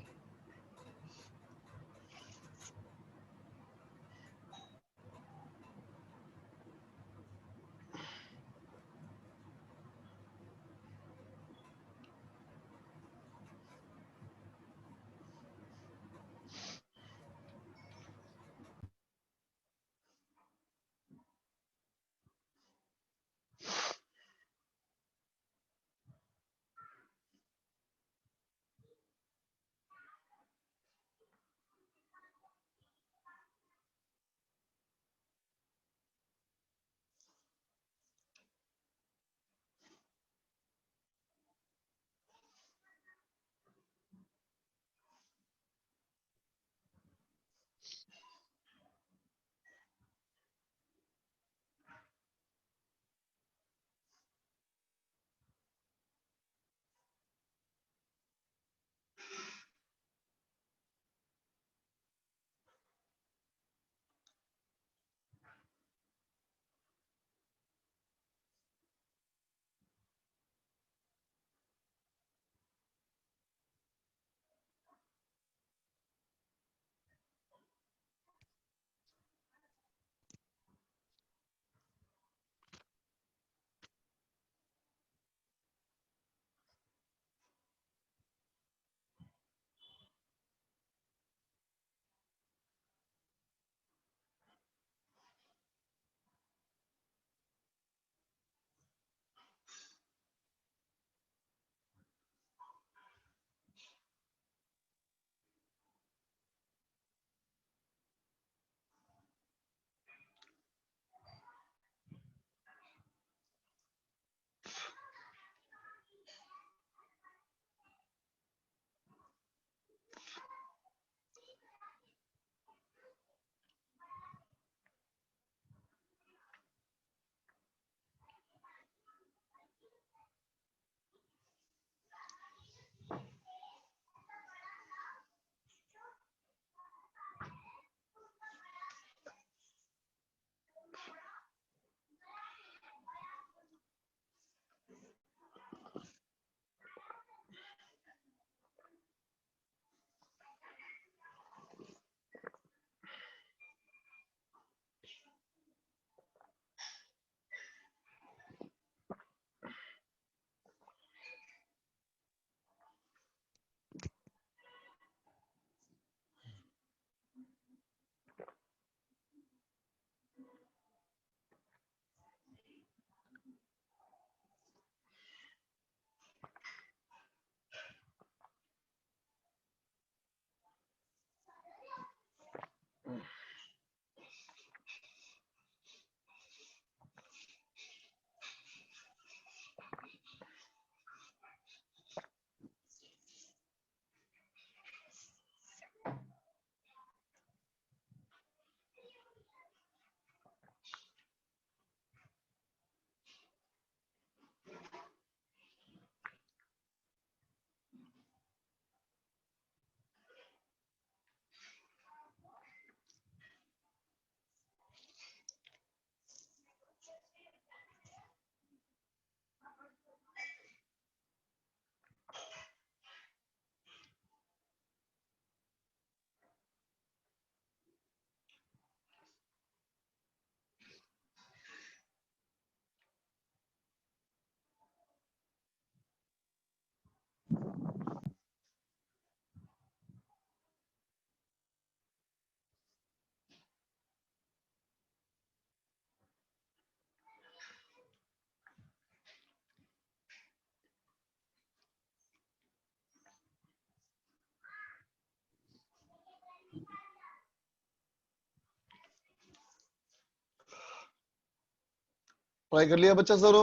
ट्राई कर लिया बच्चा सरो?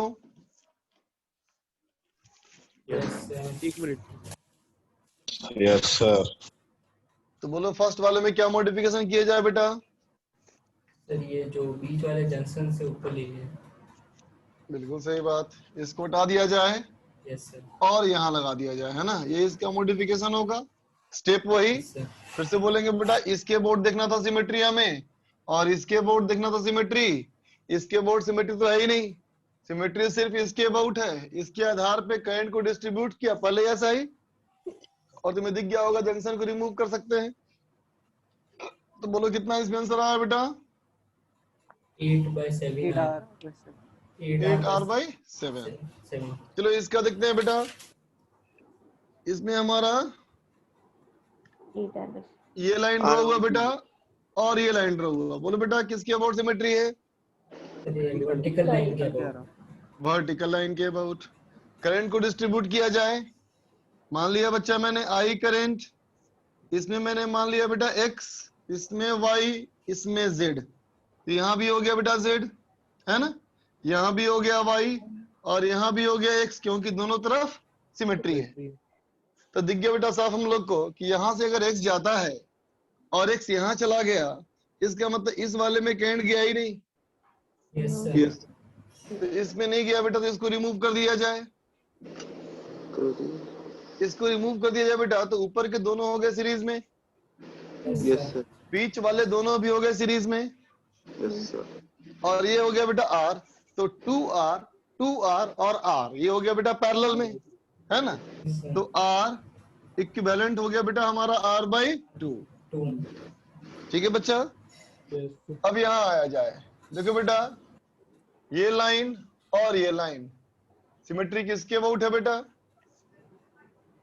Yes sir. 1 minute. Yes sir. तो बोलो फर्स्ट वाले में क्या मॉडिफिकेशन किया जाए बेटा? सर ये जो बीच वाले जंक्शन से ऊपर लीजिए। बिल्कुल सही बात, इसको हटा दिया जाए यस सर। और यहाँ लगा दिया जाए, है ना, ये इसका मॉडिफिकेशन होगा। स्टेप वही, Yes, sir. फिर से बोलेंगे बेटा इसके बोर्ड देखना था सिमेट्री हमें, और इसके बोर्ड देखना था सिमेट्री। इसके बोर्ड सिमेट्री तो है ही नहीं, सिमेट्री सिर्फ इसके अबाउट है। इसके आधार पे करंट को डिस्ट्रीब्यूट किया पहले ऐसा ही, और तुम्हें दिख गया होगा जंक्शन को रिमूव कर सकते हैं। तो बोलो कितना इसमें आंसर आया बेटा? 8/7 8R/7। चलो इसका देखते हैं बेटा। इसमें हमारा 8R/7 ये लाइन ड्रॉ हुआ बेटा, और ये लाइन ड्रॉ हुआ। बोलो बेटा किसके अबाउट सिमेट्री है? वर्टिकल लाइन के अबाउट। वर्टिकल लाइन के अबाउट। करंट को डिस्ट्रीब्यूट किया जाए, मान लिया बच्चा मैंने आई करंट, इसमें मैंने मान लिया बेटा x, इसमें y, इसमें z। तो यहाँ भी हो गया बेटा z, है ना, यहाँ भी हो गया y, और यहाँ भी हो गया x, क्योंकि दोनों तरफ सिमेट्री है। तो दिख गया बेटा साफ हम लोग को कि यहाँ से अगर x जाता है और x यहाँ चला गया, इसका मतलब इस वाले में करंट गया ही नहीं। Yes, sir. तो इसमें नहीं गया बेटा, तो इसको रिमूव कर दिया जाए। इसको रिमूव कर दिया जाए बेटा, तो ऊपर के दोनों हो गए सीरीज में, Yes, sir. बीच वाले दोनों भी हो गए सीरीज में, और ये हो गया बेटा R। तो 2R और R ये हो गया बेटा पैरेलल में, है ना। Yes, sir. तो R इक्विवेलेंट हो गया बेटा हमारा R/2। 2. ठीक है बच्चा। अब यहाँ आया जाए, देखो बेटा ये लाइन और ये लाइन सिमेट्री किसके अबाउट है बेटा?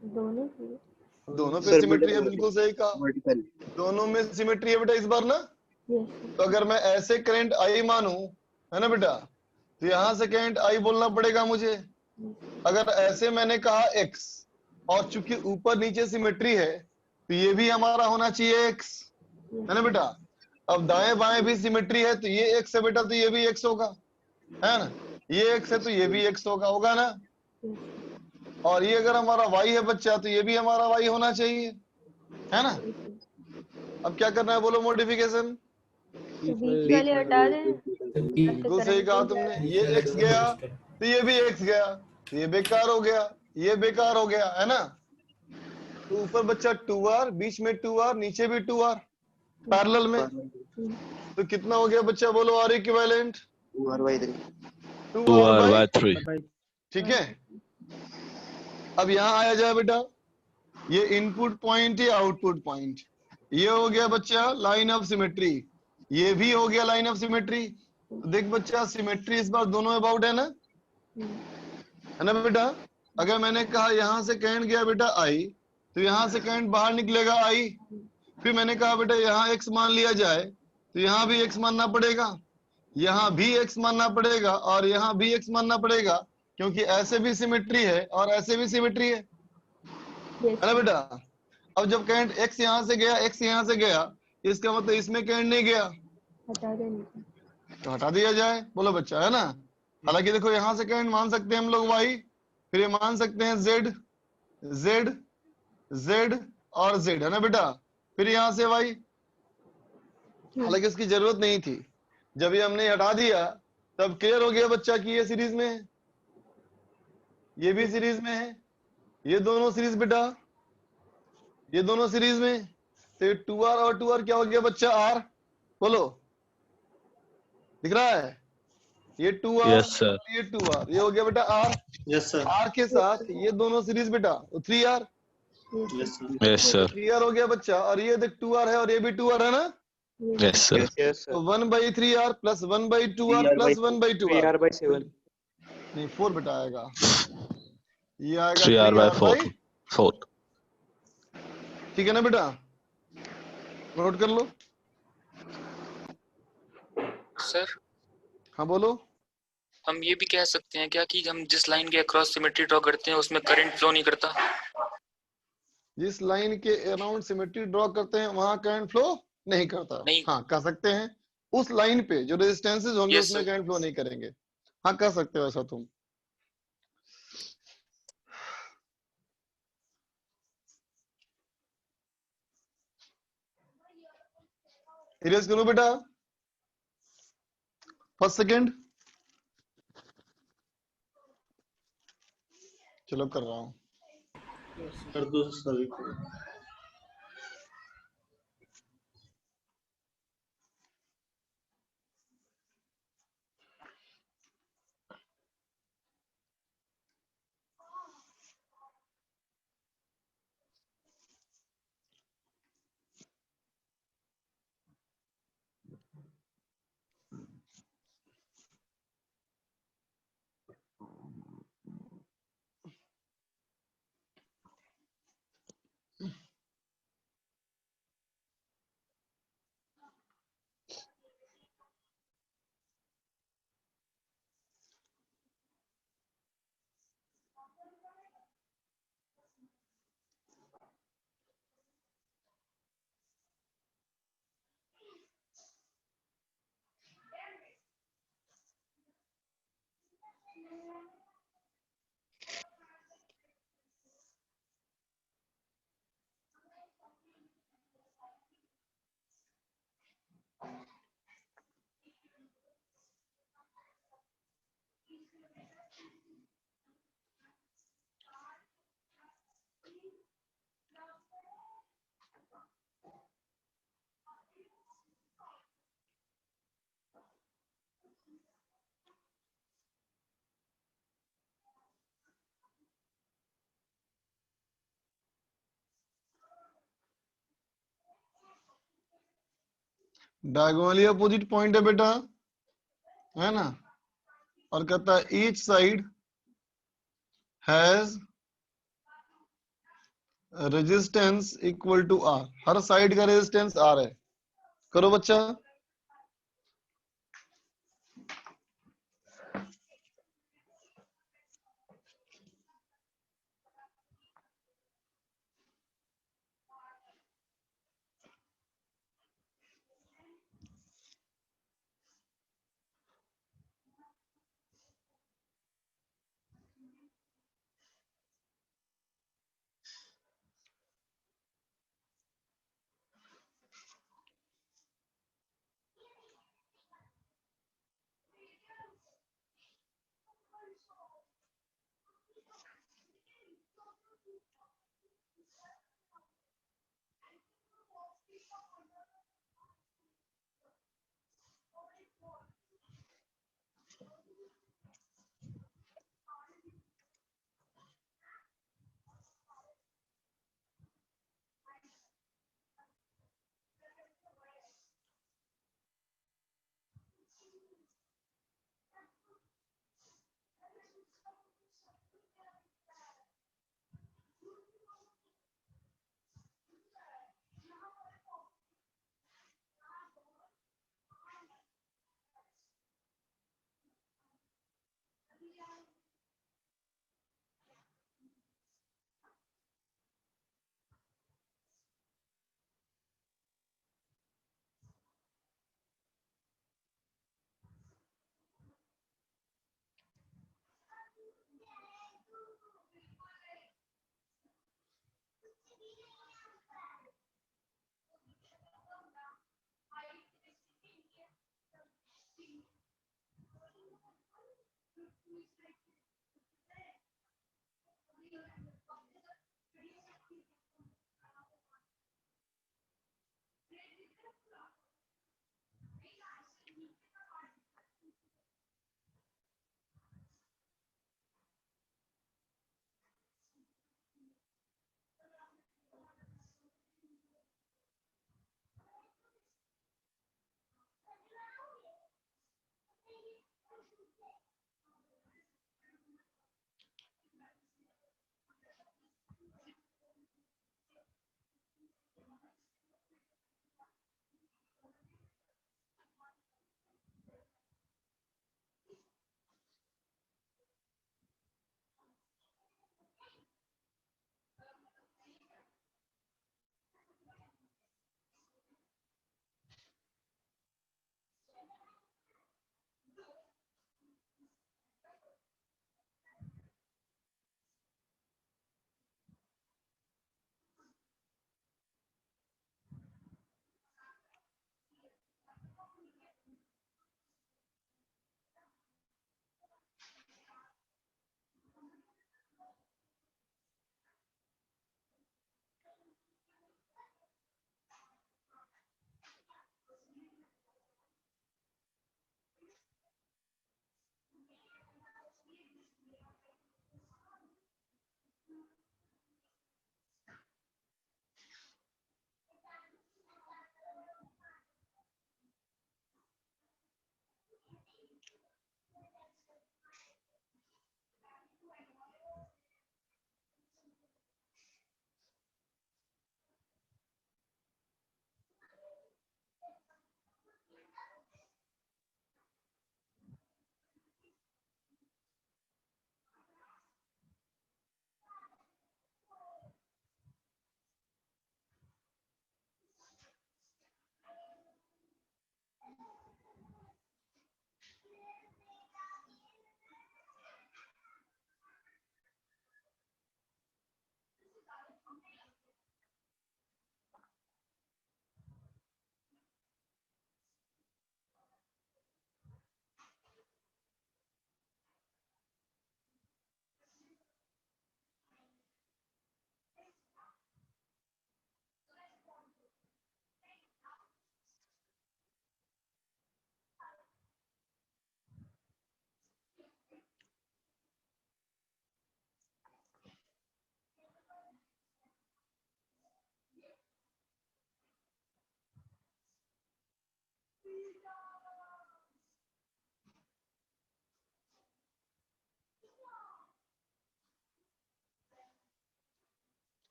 दोनों की। दोनों पे सिमेट्री है, बिल्कुल सही कहा, दोनों में सिमेट्री है बेटा इस बार ना। Yes, तो अगर मैं ऐसे करंट आई मानूं, है ना बेटा, तो यहाँ से करंट आई बोलना पड़ेगा मुझे। अगर ऐसे मैंने कहा x, और चूंकि ऊपर नीचे सिमेट्री है, तो ये भी हमारा होना चाहिए x, है ना बेटा। अब दाएं बाएं भी सिमेट्री है, तो ये x है बेटा, तो ये भी x होगा, है ना। ये x है तो ये भी x होगा ना। और ये अगर हमारा y है बच्चा, तो ये भी हमारा y होना चाहिए, है ना। अब क्या करना है बोलो? मॉडिफिकेशन। तो बीच वाले हटा दें। बिल्कुल सही कहा तुमने। ये x गया तो ये भी x गया, तो ये बेकार हो गया, ये बेकार हो गया, है ना। तो ऊपर बच्चा 2R, बीच में 2R, नीचे भी 2R पैरेलल में। तो कितना हो गया बच्चा बोलो? R equivalent 2R/3। ठीक है। अब यहाँ आया जाए बेटा, ये इनपुट पॉइंट या आउटपुट पॉइंट, ये हो गया बच्चा लाइन ऑफ सिमेट्री, ये भी हो गया लाइन ऑफ सिमेट्री। तो देख बच्चा सिमेट्री इस बार दोनों अबाउट है ना, है ना बेटा। अगर मैंने कहा यहाँ से करंट गया बेटा आई, तो यहाँ से करंट बाहर निकलेगा आई। फिर मैंने कहा बेटा यहाँ x मान लिया जाए, तो यहाँ भी x मानना पड़ेगा, यहाँ भी x मानना पड़ेगा, और यहाँ भी x मानना पड़ेगा, क्योंकि ऐसे भी सिमेट्री है और ऐसे भी सिमेट्री है ना बेटा। अब जब करंट x यहाँ से गया, x यहाँ से गया, इसका मतलब इसमें करंट नहीं गया, हटा दें। तो हटा दिया जाए। बोलो बच्चा, है ना। हालांकि देखो यहाँ से करंट मान सकते हैं हम लोग y, फिर ये मान सकते हैं z, z, z और z, है ना बेटा। फिर यहाँ से y, हालांकि इसकी जरूरत नहीं थी, जब ये हमने हटा दिया तब क्लियर हो गया बच्चा कि ये सीरीज में है, ये भी सीरीज में है, ये दोनों सीरीज बेटा, ये दोनों सीरीज में। तो 2R और 2R क्या हो गया बच्चा? R। बोलो, दिख रहा है? ये 2R, Yes, sir. ये 2R, ये हो गया बेटा R। Yes, sir. R के साथ ये दोनों सीरीज बेटा, तो 3R। Yes, sir. Yes, sir. 3R हो गया बच्चा, और ये देख 2R है और ये भी 2R है ना। Yes, sir. तो 1/3R plus 1/2R plus 1/2R। 3R/7 नहीं 4 बेटा आएगा, ये आएगा 3R/4. ठीक है ना बेटा, नोट कर लो। सर हाँ बोलो। हम ये भी कह सकते हैं क्या कि हम जिस लाइन के अक्रॉस सिमेट्री ड्रॉ करते हैं उसमें करंट फ्लो नहीं करता? जिस लाइन के अराउंड सिमेट्री ड्रॉ करते हैं वहां करंट फ्लो नहीं करता। नहीं। हाँ कह सकते हैं, उस लाइन पे जो रेजिस्टेंसेस होंगे Yes, उसमें sir. करंट फ्लो नहीं करेंगे। हाँ कह सकते हो ऐसा तुम। इरेज करो बेटा, फर्स्ट सेकंड। चलो कर रहा हूं। कर दो सभी को। डायगोनली अपोजिट पॉइंट है बेटा, है ना, और कहता है each side has resistance equal to R, हर साइड का रेजिस्टेंस आर है। करो बच्चा।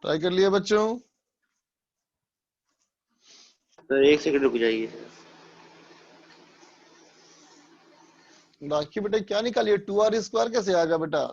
ट्राई कर लिया बच्चों? सर 1 सेकंड रुक जाइए। बाकी बेटा क्या निकालिए, 2r² कैसे आ गया बेटा?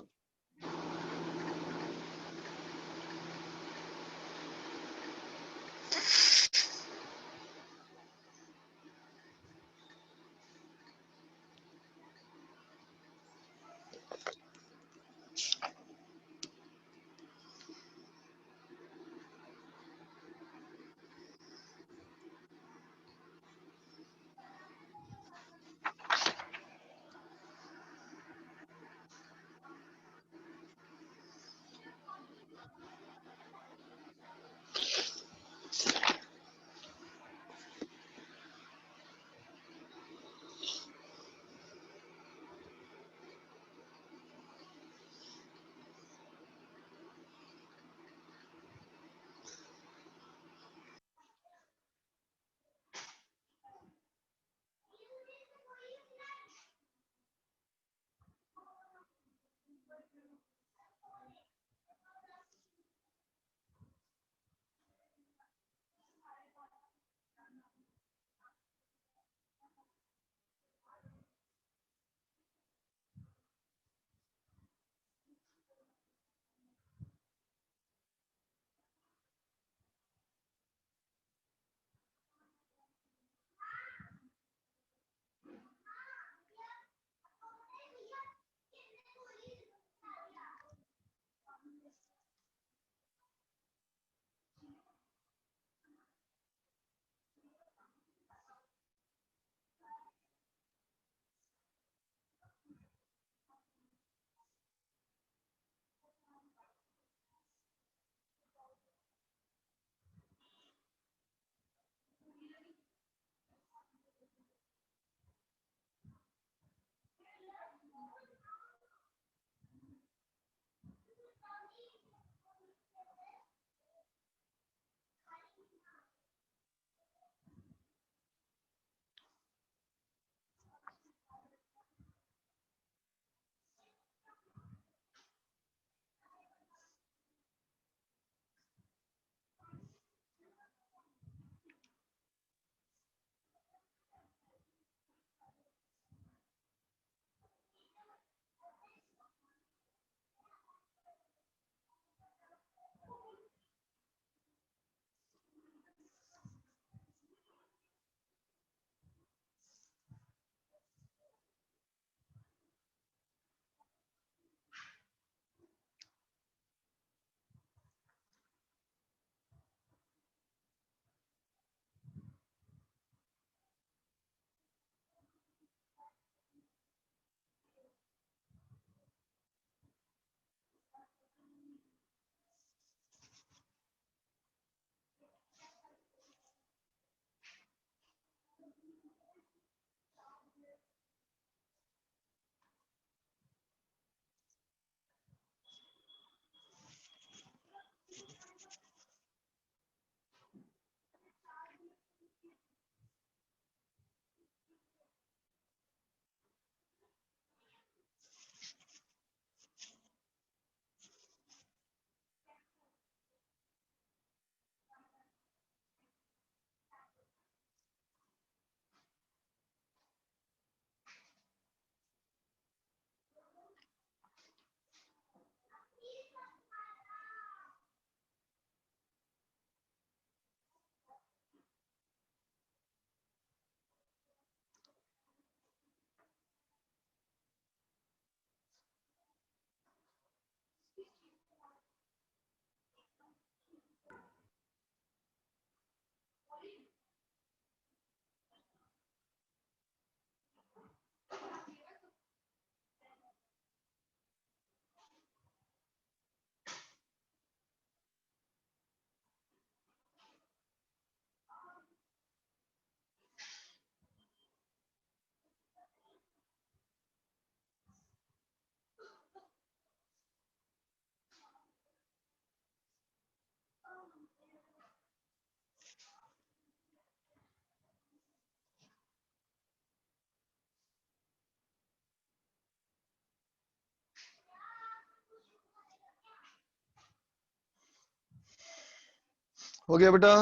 हो गया बेटा,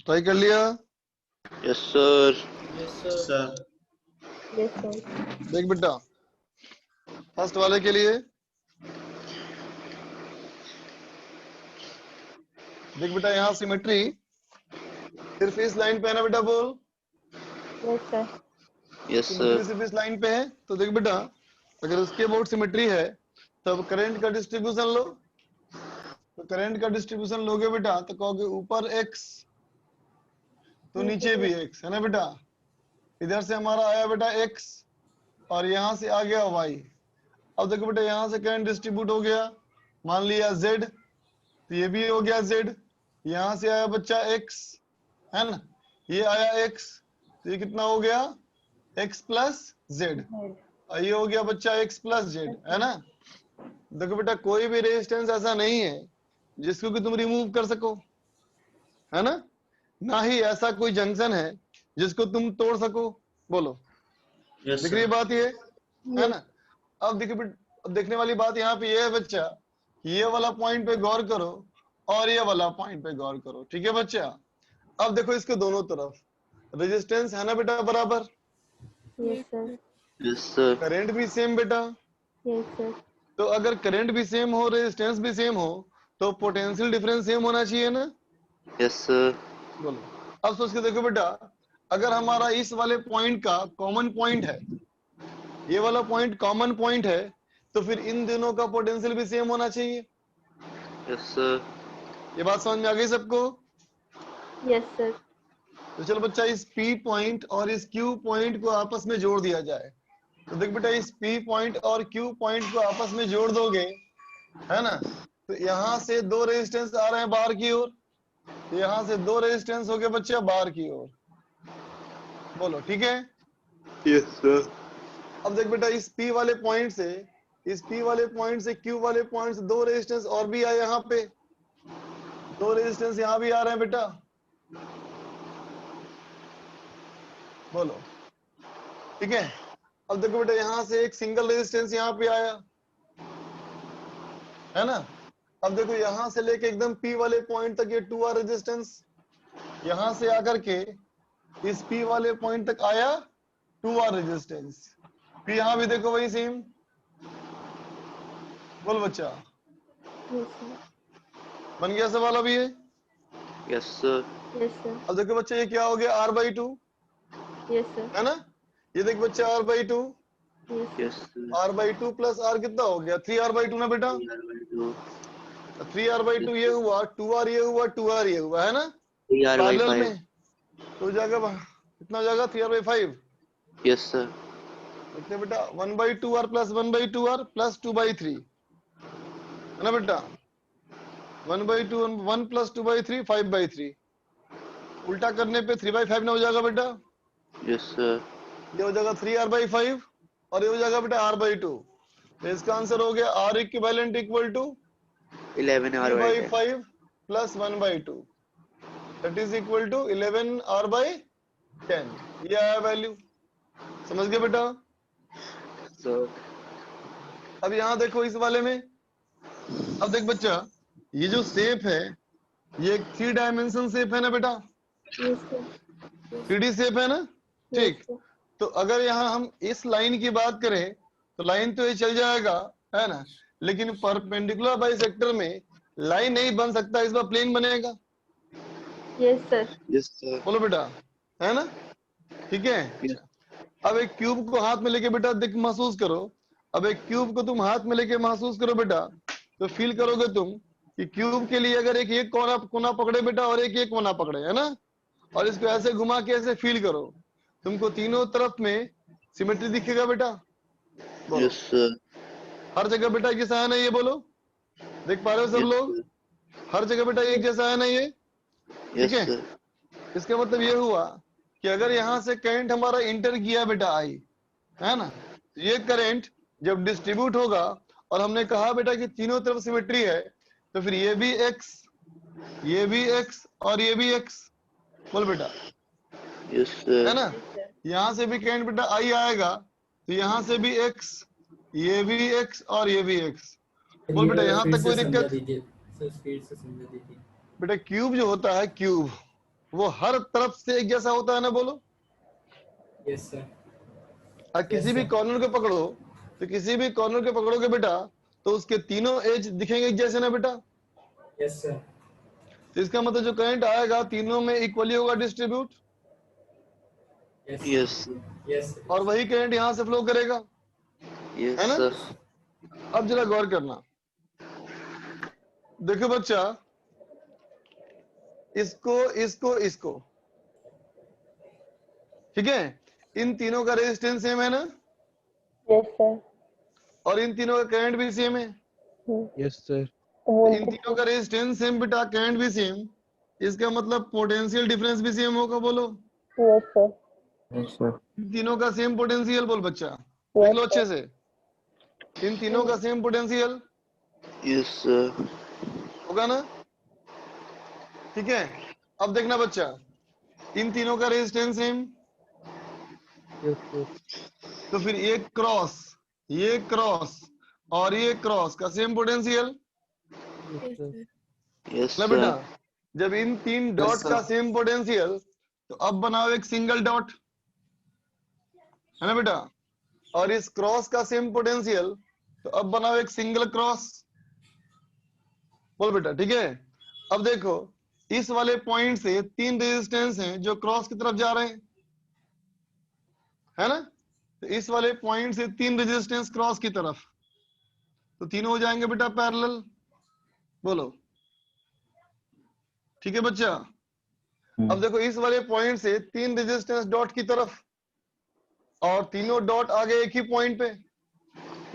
ट्राई कर लिया? Yes sir. Yes sir. Sir yes sir. देख बेटा, फर्स्ट वाले के लिए देख बेटा, यहाँ सिमेट्री सिर्फ इस लाइन पे है ना बेटा, बोल। Yes sir. Yes symmetry sir. सिर्फ इस लाइन पे है, तो देख बेटा, अगर उसके अबाउट सिमेट्री है तब करंट का डिस्ट्रीब्यूशन लो। तो करंट का डिस्ट्रीब्यूशन लोगे बेटा तो कहोगे ऊपर x तो नीचे भी x, है ना बेटा। इधर से हमारा आया बेटा x और यहाँ से आ गया y। अब देखो बेटा, यहाँ से करंट डिस्ट्रीब्यूट हो गया, मान लिया z, तो ये भी हो गया z। यहाँ से आया बच्चा x, है ना, ये आया x, तो ये कितना हो गया x प्लस z, और ये हो गया बच्चा x प्लस z, है ना। देखो बेटा, कोई भी रेजिस्टेंस ऐसा नहीं है जिसको कि तुम रिमूव कर सको, है ना, ना ही ऐसा कोई जंक्शन है जिसको तुम तोड़ सको। बोलो, यस दिख रही है सर बात ये, है ना। अब देखो बेटा, अब देखने वाली बात यहाँ पे ये है बच्चा, ये वाला पॉइंट पे गौर करो और ये वाला पॉइंट पे गौर करो, ठीक है बच्चा। अब देखो इसके दोनों तरफ रेजिस्टेंस है ना बेटा बराबर, yes sir. Yes sir. Current भी सेम बेटा। Yes sir. तो अगर करंट भी सेम हो, रेजिस्टेंस भी सेम हो, तो पोटेंशियल डिफरेंस सेम होना चाहिए ना। Yes sir. बोलो, अब सोच के देखो बेटा, अगर हमारा इस वाले पॉइंट का कॉमन पॉइंट है, ये वाला पॉइंट कॉमन पॉइंट है, तो फिर इन दोनों का पोटेंशियल भी सेम होना चाहिए। Yes sir. ये बात समझ में आ गई सबको? Yes sir. तो चलो बच्चा, इस P पॉइंट और इस Q पॉइंट को आपस में जोड़ दिया जाए। तो देख बेटा, इस P पॉइंट और Q पॉइंट को आपस में जोड़ दोगे, है ना, तो यहाँ से दो रेजिस्टेंस आ रहे हैं बाहर की ओर, तो यहाँ से दो रेजिस्टेंस हो गए बच्चे बाहर की ओर। बोलो, ठीक है। Yes sir. अब देख बेटा, इस P वाले पॉइंट से, इस P वाले पॉइंट से Q वाले पॉइंट से दो रेजिस्टेंस और भी आए, यहाँ पे दो रेजिस्टेंस यहाँ भी आ रहे हैं बेटा। बोलो, ठीक है। अब देखो बेटा, यहाँ से एक सिंगल रेजिस्टेंस यहाँ पे आया, है ना। अब देखो, यहाँ से लेके एकदम P वाले पॉइंट तक ये 2R रेजिस्टेंस, यहाँ से आकर के इस P वाले पॉइंट तक आया 2R रेजिस्टेंस, फिर यहाँ भी देखो वही सेम। बोल बच्चा, यस सर। बन गया सवाल अभी ये? Yes sir. Yes sir. अब देखो बच्चा, ये क्या हो गया, R/2, यस सर। है ना। ये देख बच्चा, R/2, yes sir. R/2 plus R कितना हो गया, 3R/2 ना बेटा। 3R/2 ये हुआ, 2R ये हुआ, 2R ये हुआ, है ना, पैरेलल में। तो जाएगा कितना, जाएगा 3R/5। Yes sir. देखते बेटा, 1/2R प्लस 1/2R प्लस 2/3, है ना बेटा। 1/2 1 प्लस 2/3 5/3, उल्टा करने पे 3/5 ना हो जाएगा बेटा। Yes sir. ये हो जाएगा 3R/5 और ये हो जाएगा बेटा R/2। तो इसका आंसर हो गया R equivalent equal to 3/5 plus 1/2, that is equal to 11R/10। ये आया वैल्यू, समझ गए बेटा। सर। अब यहाँ देखो इस वाले में, अब देख बच्चा, ये जो शेप है ये एक 3 डायमेंशन शेप है ना बेटा, यस सर। 3D शेप है ना, ठीक। तो अगर यहाँ हम इस लाइन की बात करें तो लाइन तो ये चल जाएगा, है ना, लेकिन परपेंडिकुलर बाइसेक्टर में लाइन नहीं बन सकता, इस बार प्लेन बनेगा। Yes sir. Yes sir. बोलो बेटा, है ना, ठीक है। अब एक क्यूब को हाथ में लेके बेटा देख, महसूस करो। अब एक क्यूब को तुम हाथ में लेके महसूस करो बेटा, तो फील करोगे तुम कि क्यूब के लिए अगर एक कोना कोना पकड़े बेटा और एक कोना पकड़े, है ना, और इसको ऐसे घुमा के ऐसे फील करो, तुमको तीनों तरफ में सिमेट्री दिखेगा बेटा। बोलो, यस सर। हर जगह बेटा जैसा है ना ये, बोलो, देख पा रहे हो सब लोग, हर जगह बेटा एक जैसा है ना ये, ठीक है। इसका मतलब ये हुआ कि अगर यहाँ से करंट हमारा इंटर किया बेटा आई, है ना, ये करंट जब डिस्ट्रीब्यूट होगा और हमने कहा बेटा कि तीनों तरफ सिमेट्री है, तो फिर ये भी x, ये भी x और ये भी x। बोल बेटा, यस सर। है ना, यहाँ से भी करंट बेटा आई आएगा, तो यहाँ से भी x, ये भी x और ये भी x। बोल बेटा, यहाँ तक कोई दिक्कत? दीजिए सर, स्पीड से समझा दीजिए। बेटा क्यूब जो होता है क्यूब वो हर तरफ से एक जैसा होता है ना, बोलो। Yes sir. और किसी भी कॉर्नर को पकड़ो तो किसी भी कॉर्नर को पकड़ोगे बेटा तो उसके तीनों एज दिखेंगे एक जैसे ना बेटा। Yes sir. तो इसका मतलब जो करंट आएगा तीनों में इक्वली होगा डिस्ट्रीब्यूट, Yes. यस और वही करंट यहाँ से फ्लो करेगा, Yes, है ना। sir. अब जरा गौर करना, देखो बच्चा, इसको इसको इसको, ठीक है, इन तीनों का रेजिस्टेंस सेम है ना, यस सर। और इन तीनों का करंट भी सेम है। Yes sir. इन तीनों का रेजिस्टेंस सेम बेटा, करंट भी सेम, इसका मतलब पोटेंशियल डिफरेंस भी सेम होगा, बोलो। Yes sir. Yes sir. इन तीनों का सेम पोटेंशियल, बोल बच्चा, देख लो अच्छे से, इन तीनों का सेम पोटेंशियल Yes, sir. होगा ना, ठीक है। अब देखना बच्चा, इन तीनों का रेजिस्टेंस सेम, यस सर। तो फिर ये क्रॉस और ये क्रॉस का same potential yes sir. Yes, ना sir. बेटा। जब इन तीन डॉट का सेम पोटेंशियल, तो अब बनाओ एक सिंगल डॉट, है ना बेटा, और इस क्रॉस का सेम पोटेंशियल, तो अब बनाओ एक सिंगल क्रॉस, बोल बेटा, ठीक है। अब देखो, इस वाले पॉइंट से तीन रेजिस्टेंस हैं जो क्रॉस की तरफ जा रहे हैं, है ना। तो इस वाले पॉइंट से तीन रेजिस्टेंस क्रॉस की तरफ, तो तीनों हो जाएंगे बेटा पैरेलल, बोलो, ठीक है बच्चा। अब देखो, इस वाले पॉइंट से तीन रेजिस्टेंस डॉट की तरफ, और तीनों डॉट आ गए एक ही पॉइंट पे,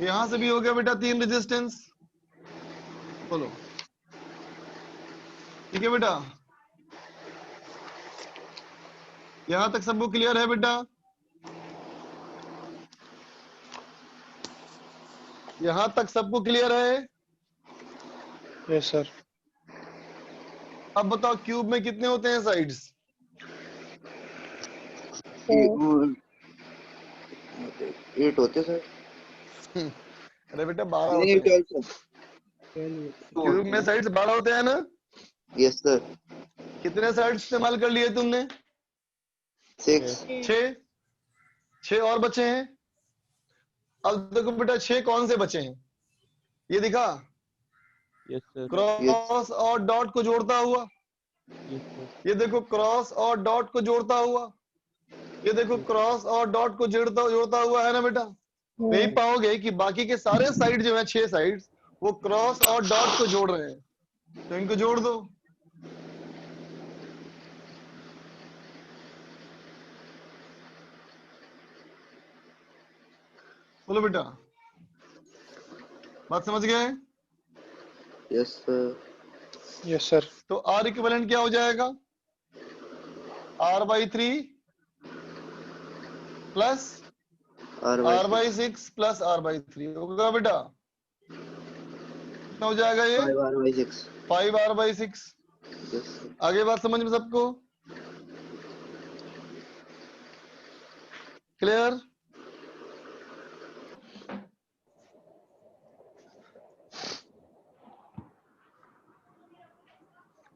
यहां से भी हो गया बेटा तीन रेजिस्टेंस, बोलो, ठीक है बेटा। यहां तक सबको क्लियर है बेटा? यहां तक सबको क्लियर है? Yes sir. अब बताओ, क्यूब में कितने होते हैं साइड्स? 8 होते सर। अरे बेटा 12 नहीं, होते हैं। 12 सर। क्यूब में साइड्स 12 होते हैं ना? Yes sir. कितने साइड्स इस्तेमाल कर लिए तुमने? 6। 6 और बचे हैं। अब देखो बेटा, 6 कौन से बचे हैं, ये दिखा, यस सर। क्रॉस और डॉट को जोड़ता हुआ, यस सर। ये देखो क्रॉस और डॉट को जोड़ता हुआ, ये देखो क्रॉस और डॉट को जोड़ता हुआ, है ना बेटा। तो यही पाओगे कि बाकी के सारे साइड जो है 6 साइड्स, वो क्रॉस और डॉट को जोड़ रहे हैं, तो इनको जोड़ दो। बोलो बेटा, बात समझ गए? Yes sir. Yes sir. तो आर इक्विवेलेंट क्या हो जाएगा? R/3 plus R/6 plus R/3 होगा बेटा। कितना हो जाएगा ये? 5R/6। 5R/6। Yes sir. आगे बात समझ में सबको क्लियर?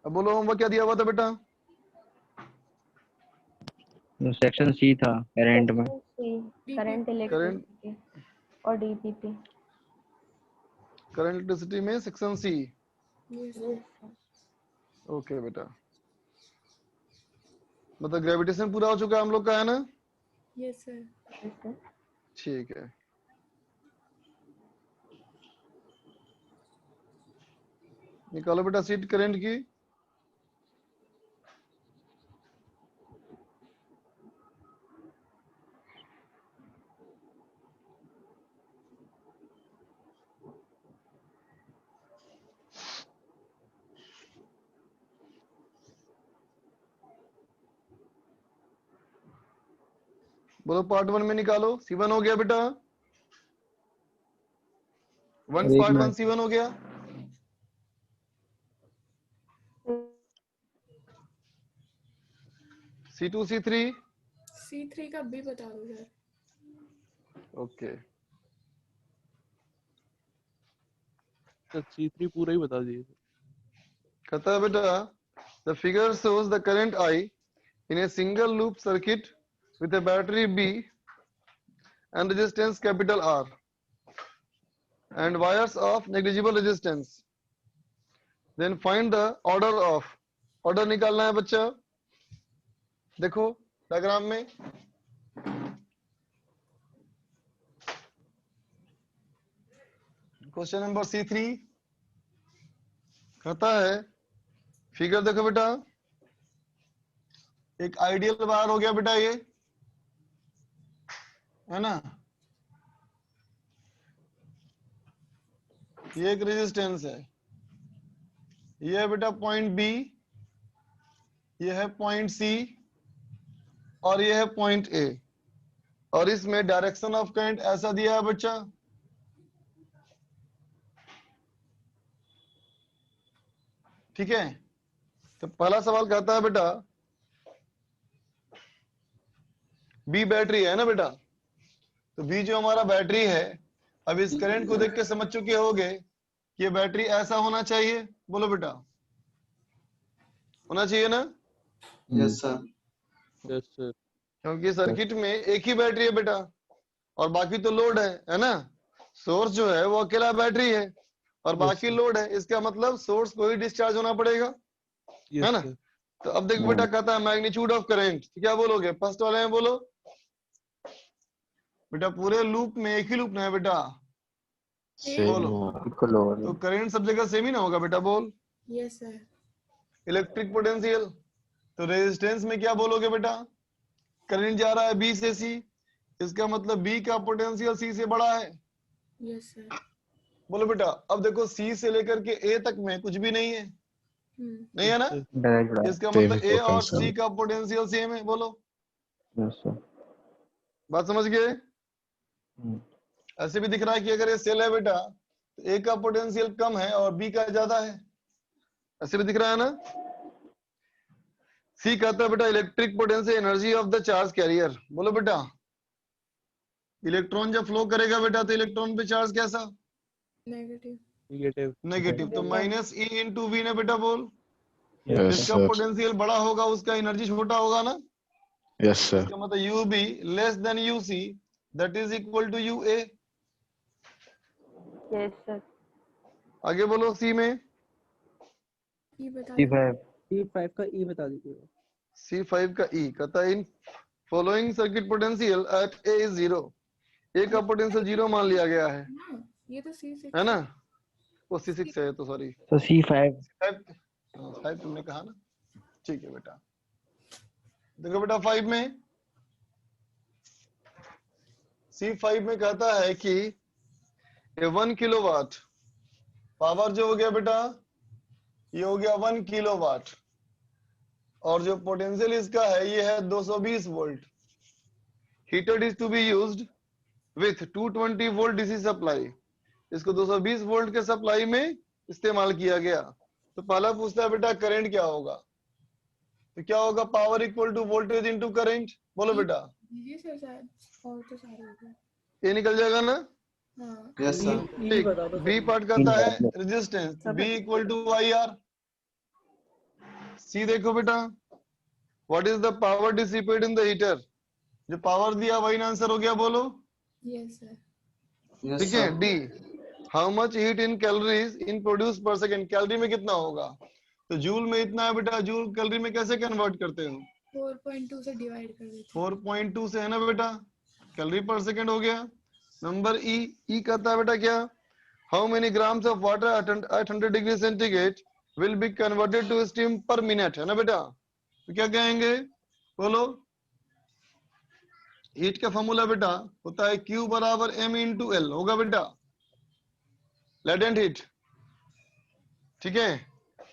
अब बोलो, होमवर्क क्या दिया हुआ था बेटा? सेक्शन सी था करंट में। करंट इलेक्ट्रिसिटी और डीपीपी। करंट इलेक्ट्रिसिटी में सेक्शन सी। Yes. ओके बेटा, मतलब ग्रेविटेशन पूरा हो चुका है हम लोग का, है ना? Yes, sir. ठीक है। निकालो बेटा सीट करंट की। बोलो पार्ट 1 में निकालो। C1 हो गया बेटा, पार्ट 1 C1 हो गया। C2 C3 C3 का भी बता दो सर। ओके। सर C3 पूरा ही बता दीजिए। कहता है बेटा The figure shows the current I in a single loop circuit with a battery B and resistance capital R and wires of negligible resistance. Then find the order of. Order निकालना है बच्चा. देखो डायग्राम में question number C3 कहता है, figure देखो बेटा, एक आइडियल वायर हो गया बेटा, ये है ना, ये एक रेजिस्टेंस है, ये है बेटा पॉइंट बी, ये है पॉइंट सी और ये है पॉइंट ए, और इसमें डायरेक्शन ऑफ करंट ऐसा दिया है बच्चा, ठीक है. तो पहला सवाल कहता है बेटा, बी बैटरी है ना बेटा, तो बी जो हमारा बैटरी है, अब इस करंट को देख के समझ चुके होगे कि ये बैटरी ऐसा होना चाहिए. बोलो बेटा, होना चाहिए ना? Yes sir. Yes sir. क्योंकि सर्किट में एक ही बैटरी है बेटा और बाकी तो लोड है ना. सोर्स जो है वो अकेला बैटरी है और बाकी लोड है, इसका मतलब सोर्स को ही डिस्चार्ज होना पड़ेगा, है ना. तो अब देखो बेटा, कहता है मैग्नीट्यूड ऑफ करंट, क्या बोलोगे? फर्स्ट वाले में बोलो बेटा, पूरे लूप में एक ही लूप ना है बेटा, बोलो. तो करंट सब जगह सेम ही ना होगा बेटा, बोल. Yes sir. इलेक्ट्रिक पोटेंशियल, तो रेजिस्टेंस में क्या बोलोगे बेटा? करंट जा रहा है बी से सी, इसका मतलब बी का पोटेंशियल सी से बड़ा है. Yes sir. बोलो बेटा. अब देखो सी से लेकर के ए तक में कुछ भी नहीं है, नहीं है ना, इसका मतलब ए और सी का पोटेंशियल सेम है. बोलो. बात समझ गए? ऐसे भी दिख रहा है कि अगर ये सेल है बेटा तो ए का पोटेंशियल कम है और बी का ज्यादा है, ऐसे भी दिख रहा है ना. सी कहता है बेटा electric potential energy of the charge carrier. बोलो बेटा, इलेक्ट्रॉन जब फ्लो करेगा बेटा तो इलेक्ट्रॉन पे चार्ज कैसा? नेगेटिव. नेगेटिव. तो माइनस ई इंटू वी ने बेटा, बोल. जिसका पोटेंशियल बड़ा होगा उसका एनर्जी छोटा होगा ना. Yes sir. इसका मतलब U B less than U C, that is equal to U A. Yes sir. आगे बोलो. सी में ई बता C5 का E बता दीजिए. C5 का E कहता है in following circuit potential at A is 0. A का पोटेंशियल 0 मान लिया गया है, ये तो C6 है ना. वो C6 है, तो सॉरी, तो C5 5 तुमने कहा ना. ठीक है बेटा. देखो बेटा 5 में, C5 में कहता है कि 1 किलोवाट पावर जो हो गया बेटा, ये हो गया 1 किलोवाट, और जो पोटेंशियल इसका है ये है 220 volt. Heater is to be used with 220 volt DC supply. इसको 220 वोल्ट के सप्लाई में इस्तेमाल किया गया. तो पहला पूछता है बेटा करंट क्या होगा, तो क्या होगा? Power equal to voltage into current. बोलो बेटा. ये सर शायद और तो सारे हो गए. ये निकल जाएगा ना. हाँ. Yes sir. ठीक. बी पार्ट कहता है resistance, B equal to I R. C देखो बेटा, what is the power dissipate in the heater. जो पावर दिया वही आंसर हो गया. बोलो. Yes sir. ठीक है. D, how much heat in calories in produce per second. Calorie में कितना होगा, तो जूल में इतना है बेटा. जूल कैलोरी में कैसे कन्वर्ट करते हो? 4.2 से डिवाइड कर देते 4.2 से, है ना बेटा. कैलोरी पर सेकंड हो गया. नंबर ई. ई कहता है बेटा क्या? How many grams of water at 100 degree centigrade will be converted to steam per minute, है ना बेटा. तो क्या कहेंगे? बोलो. हीट का फॉर्मूला बेटा होता है Q बराबर M इंटू एल होगा बेटा, लेटेंट हीट. ठीक है.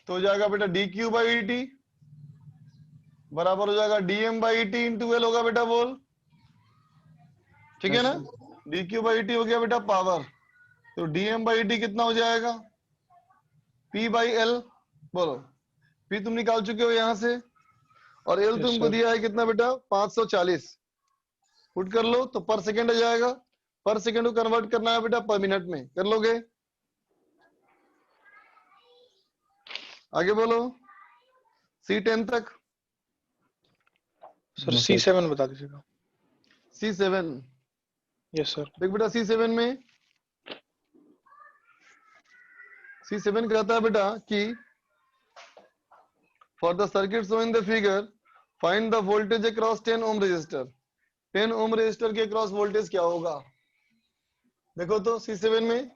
तो हो जाएगा बेटा dQ बाई dt बराबर हो जाएगा dm by dt into L होगा बेटा. बोल. ठीक है ना. dQ बाई dt हो गया बेटा पावर, तो dm बाई dt कितना हो जाएगा? P by L. बोलो. P तुम निकाल चुके हो यहां से, और L तुमको दिया है कितना बेटा? 540. पुट कर लो तो पर सेकेंड आ जाएगा. पर सेकेंड को कन्वर्ट करना है बेटा पर मिनट में, कर लोगे? आगे बोलो. C10 तक। सर C7 बता दीजिएगा। C7 yes sir. देख बेटा C7 में C7 कहता है बेटा कि for the circuit show in the figure find the voltage across 10 ohm resistor. 10 ohm resistor के अक्रॉस वोल्टेज क्या होगा? देखो तो C7 में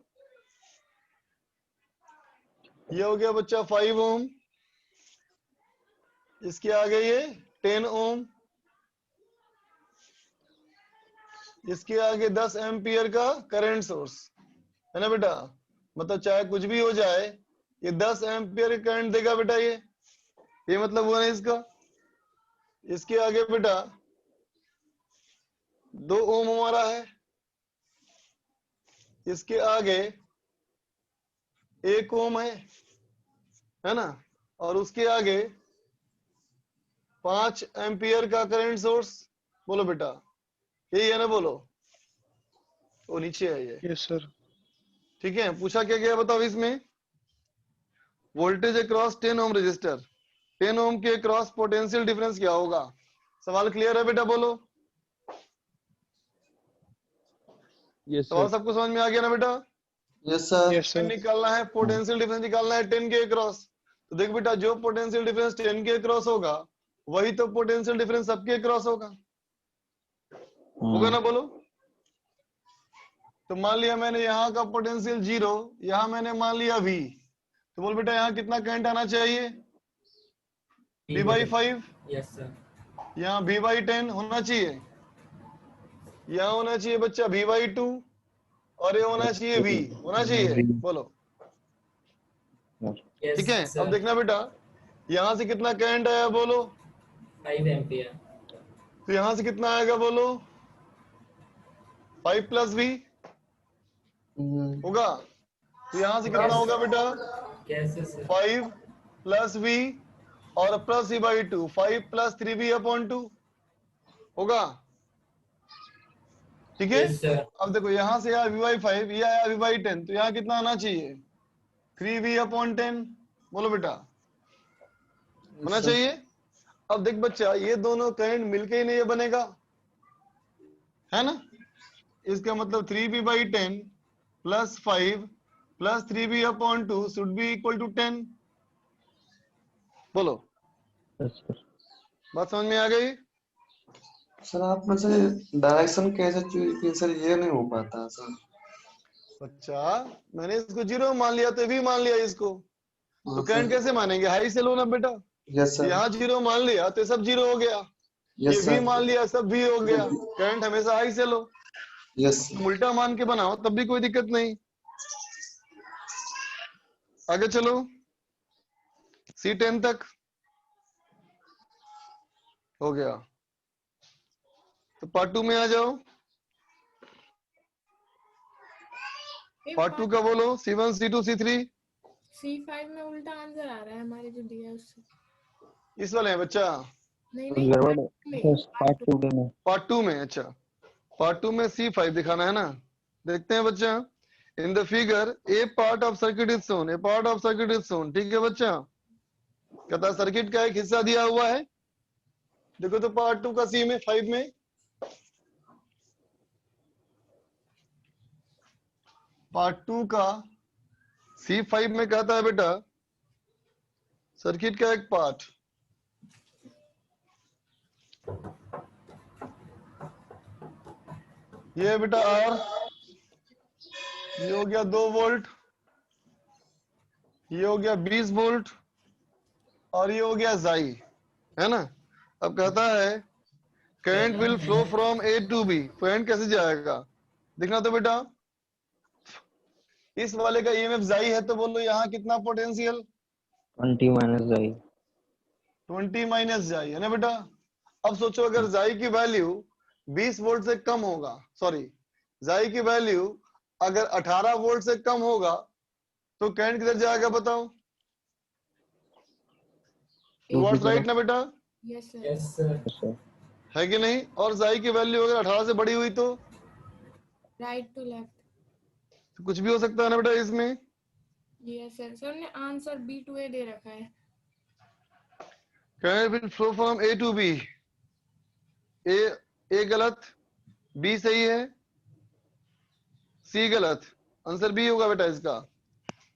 ये हो गया बच्चा 5 ओम, इसके आगे ये 10 ओम, इसके आगे 10 एम्पियर का करंट सोर्स है ना बेटा। मतलब चाहे कुछ भी हो जाए ये 10 एम्पियर करंट देगा बेटा। ये मतलब हुआ ना इसका। इसके आगे बेटा 2 ओम हमारा है, इसके आगे 1 ओम है ना, और उसके आगे 5 एम्पियर का करंट सोर्स। बोलो बेटा यही है ना, बोलो। वो नीचे है ये। Yes sir. ठीक है, पूछा क्या गया बताओ इसमें? वोल्टेज अक्रॉस 10 ओम रजिस्टर, 10 ओम के अक्रॉस पोटेंशियल डिफरेंस क्या होगा? सवाल क्लियर है बेटा? बोलो। यस सवाल सर। सबको समझ में आ गया ना बेटा? Yes sir. Yes sir. निकालना है पोटेंशियल डिफरेंस, निकालना है 10 के अक्रॉस। तो देख बेटा जो पोटेंशियल डिफरेंस 10 के अक्रॉस होगा वही तो पोटेंशियल डिफरेंस सबके अक्रॉस होगा ना, बोलो। तो मान लिया मैंने यहाँ का पोटेंशियल 0, यहाँ मैंने मान लिया V, तो बोल बेटा यहाँ कितना करंट आना चाहिए? V/5। Yes sir. यहाँ V/10 होना चाहिए, यहाँ होना चाहिए बच्चा V/2, और ये होना चाहिए V, होना चाहिए। बोलो ठीक है। अब देखना बेटा यहाँ से कितना करंट आया, बोलो। 5 एम्पियर। तो यहाँ से कितना आएगा, बोलो। 5 + V होगा। तो यहाँ से कितना होगा बेटा? कैसे सर? 5 + V और प्लस V/2, 5 + 3V/2 होगा। ठीक है। Yes sir. अब देखो यहाँ से आया V/5, ये आया V/10, तो यहाँ कितना आना चाहिए? 3V/10। बोलो बेटा होना चाहिए। अब देख बच्चा ये दोनों करंट मिलके ही नहीं ये बनेगा, है ना। इसका मतलब 3V/10 + 5 + 3V/2 should be equal to 10। बोलो बात समझ में आ गई? सर आप में से डायरेक्शन कैसे चूज की सर, ये नहीं हो पाता सर। अच्छा मैंने इसको 0 मान लिया तो V मान लिया इसको, तो करंट कैसे मानेंगे? हाई से लो ना बेटा। Yes sir. यहाँ 0 मान लिया तो सब 0 हो गया, ये यस V सर। मान लिया सब V हो गया। करंट हमेशा हाई से लो, यस उल्टा मान के बनाओ तब भी कोई दिक्कत नहीं। आगे चलो C10 तक हो गया, तो पार्ट 2 में आ जाओ। पार्ट 2 का बोलो। C1 C2 C3 C5 में उल्टा आंसर आ रहा है हमारे जो दिया है उससे। इस वाले है बच्चा। नहीं गड़बड़ पार्ट टू में। पार्ट 2 में। अच्छा पार्ट 2 में C5 दिखाना है ना। देखते हैं बच्चा। इन the figure A part of circuit is shown, A part of circuit is shown. ठीक है बच्चा, कहता है सर्किट का एक हिस्सा दिया हुआ है। देखो तो पार्ट 2 का C में 5 में पार्ट 2 का C5 में कहता है बेटा सर्किट का एक पार्ट, ये है बेटा R, ये हो गया 2 वोल्ट, ये हो गया 20 वोल्ट, और ये हो गया जाई, है ना। अब कहता है current will flow from A to B। Current कैसे जाएगा देखना तो बेटा। इस वाले का EMF जाई है तो बोलो यहाँ कितना पोटेंशियल? 20 - जाई। 20 - जाई है ना बेटा। अब सोचो अगर जाई की वैल्यू 20 वोल्ट से कम होगा, सॉरी जाई की वैल्यू अगर 18 वोल्ट से कम होगा तो करंट किधर जाएगा बताओ? टुवर्ड्स राइट ना बेटा, यस सर। Yes sir. है कि नहीं? और जाई की वैल्यू अगर 18 से बड़ी हुई तो राइट टू लेफ्ट। कुछ भी हो सकता है ना बेटा इसमें। Yes sir. सर ने आंसर B to A दे रखा है। current will flow from A to B. A गलत, B सही है, C गलत, आंसर B होगा बेटा इसका।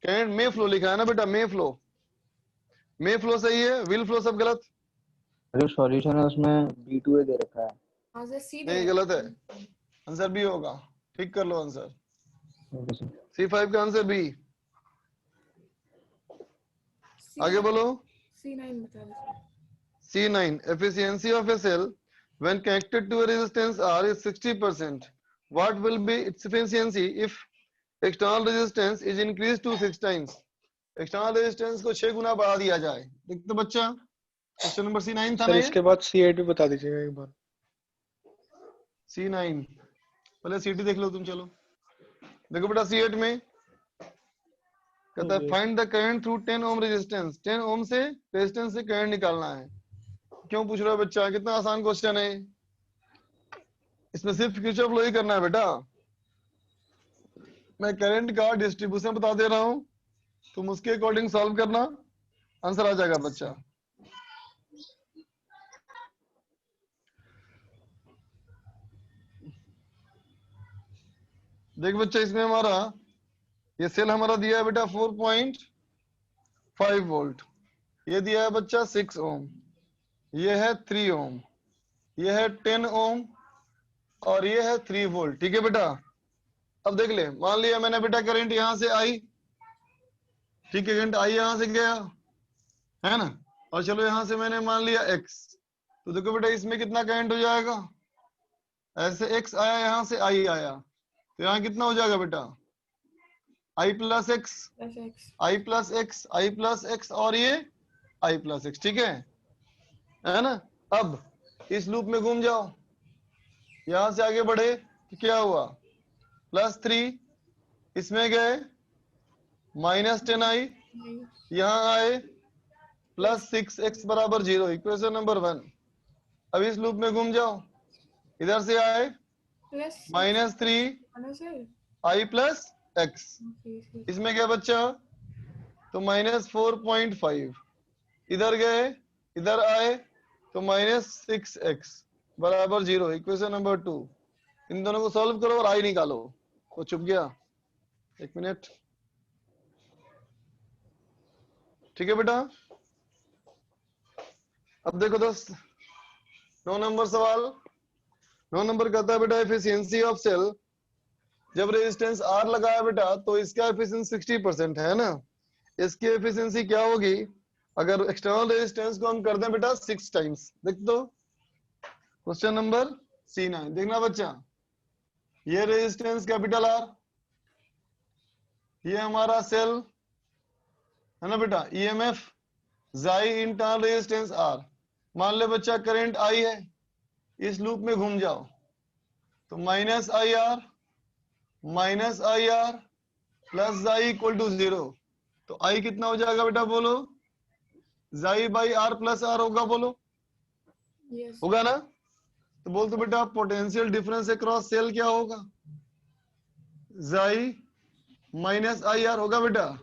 करंट में फ्लो लिखा है ना बेटा, में फ्लो सही है, विल फ्लो सब गलत। जो सॉल्यूशन है उसमें B2A दे रखा है। आंसर सी नहीं गलत है, आंसर बी होगा, ठीक कर लो आंसर। C5 का आंसर बी। आगे बोलो। C9 बता दो। C9 efficiency of a cell when connected to a resistance R is 60%. What will be its efficiency if external resistance is increased to 6 times? External resistance को 6 गुना बढ़ा दिया जाए। देख तो बच्चा, क्वेश्चन नंबर C9 था ना सर ये? इसके बाद C8 भी बता दीजिएगा एक बार। C9 पहले C8 देख लो तुम, चलो देखो बेटा। C8 में कहता है find the current through 10 ohm resistance. 10 ओम से रेजिस्टेंस से करंट निकालना है। क्यों पूछ रहा है बच्चा, कितना आसान क्वेश्चन है। इसमें सिर्फ किरचॉफ लॉ ही करना है बेटा। मैं करंट का डिस्ट्रीब्यूशन बता दे रहा हूं, तुम उसके अकॉर्डिंग सॉल्व करना, आंसर आ जाएगा बच्चा। देख बच्चा, इसमें हमारा ये सेल हमारा दिया है बेटा 4.5 वोल्ट, ये दिया है बच्चा 6 ओम, ये है 3 ओम, ये है 10 ओम और ये है 3 वोल्ट। ठीक है बेटा। अब देख ले, मान लिया मैंने बेटा करंट यहां से आई, ठीक है, करंट आई यहां से गया है ना, और चलो यहां से मैंने मान लिया x, तो देखो बेटा इसमें कितना करंट हो जाएगा। ऐसे x आया, यहां से I आया, तो यहाँ कितना हो जाएगा बेटा, I plus x, I plus x, I plus x और ये I प्लस एक्स। ठीक है ना। अब इस लूप में घूम जाओ, यहां से आगे बढ़े तो क्या हुआ, +3, इसमें गए -10I, यहाँ आए +6x बराबर 0, इक्वेशन नंबर 1। अब इस लूप में घूम जाओ, इधर से आए -3I प्लस एक्स, इसमें क्या बच्चा, तो -4.5, इधर गए, इधर आए तो -6x बराबर 0, इक्वेशन नंबर 2। इन दोनों को सॉल्व करो और I निकालो। वो चुप गया, 1 मिनट। ठीक है बेटा। अब देखो दोस्त, 9 नंबर सवाल। 9 नंबर कहता है बेटा एफिशिएंसी ऑफ सेल, जब रेजिस्टेंस R लगाया बेटा तो इसका एफिशिएंसी 60% है ना। इसकी एफिशिएंसी क्या होगी अगर एक्सटर्नल रेजिस्टेंस को हम कर दें बेटा 6 टाइम्स। देख दो क्वेश्चन नंबर C9, देखना बच्चा। ये रेजिस्टेंस कैपिटल R, ये हमारा सेल है ना बेटा, EMF जाई इंटरनल रेजिस्टेंस R। मान ले बच्चा करंट I है, इस लूप में घूम जाओ तो -IR प्लस जाई इक्वल टू 0, तो I कितना हो जाएगा बेटा, बोलो। जाई बाई R प्लस R होगा, बोलो। होगा ना। तो बोल तो बेटा पोटेंशियल डिफरेंस अक्रॉस सेल क्या होगा, जाई -IR होगा बेटा।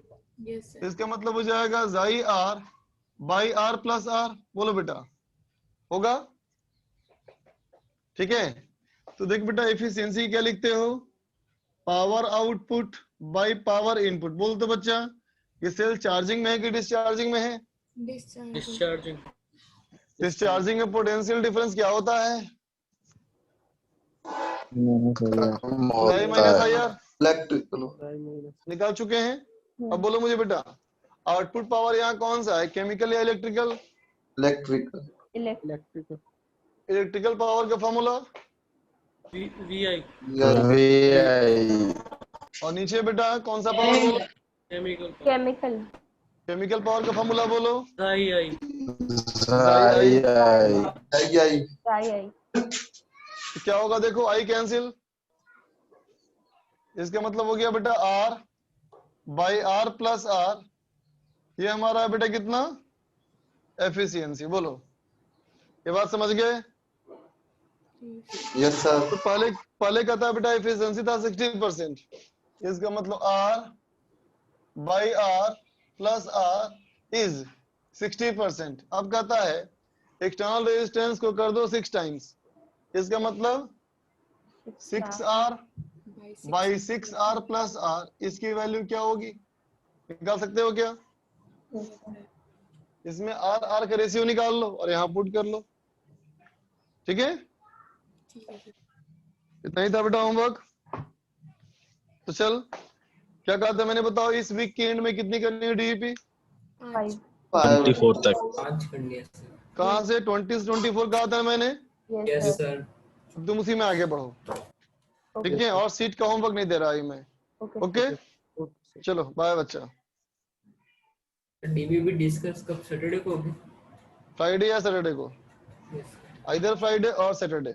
इसका मतलब हो जाएगा जाई R by R plus R, बोलो बेटा, होगा। ठीक है। तो देख बेटा एफिशिएंसी क्या लिखते हो, power output by power input. बोल तो बच्चा ये सेल चार्जिंग में है कि डिस्चार्जिंग में है, डिस्चार्जिंग। डिस्चार्जिंग में पोटेंशियल डिफरेंस क्या होता है, जाई माइनस IR। निकाल चुके हैं। अब बोलो मुझे बेटा आउटपुट पावर यहाँ कौन सा है, केमिकल या इलेक्ट्रिकल? इलेक्ट्रिकल। इलेक्ट्रिकल पावर का फॉर्मूला VI। और नीचे बेटा कौन सा पावर बोलो, केमिकल। केमिकल पावर का फॉर्मूला बोलो, I। क्या होगा देखो, I कैंसिल, इसका मतलब हो गया बेटा R by R plus R। ये हमारा है बेटा कितना, एफिशिएंसी। बोलो ये बात समझ गए? Yes sir. तो पहले कहता है बेटा एफिशिएंसी था 60%, इसका मतलब R by R plus R is 60%। अब कहता है एक्सटर्नल रेजिस्टेंस को कर दो 6 टाइम्स, इसका मतलब 6R by 6R plus R, इसकी वैल्यू क्या होगी निकाल सकते हो क्या? इसमें R का रेशियो निकाल लो और यहाँ पुट कर लो, ठीक है? इतना ही था बेटा होमवर्क। तो चल क्या कहा था मैंने, बताओ इस वीक के एंड में कितनी करनी है डीईपी? 24 तक। 5 करनी है सर। कहाँ से 20 से 24 कहा था मैंने? Yes sir. अब तुम उसी में आगे बढ़ो, ठीक है? और सीट का होमवर्क नहीं दे रहा है मैं, ओके? चलो बाय बच्चा। डीबीबी डिस्कस कब, सैटरडे को होगी? फ्राइडे या सैटरडे को, यस आइदर फ्राइडे और सैटरडे।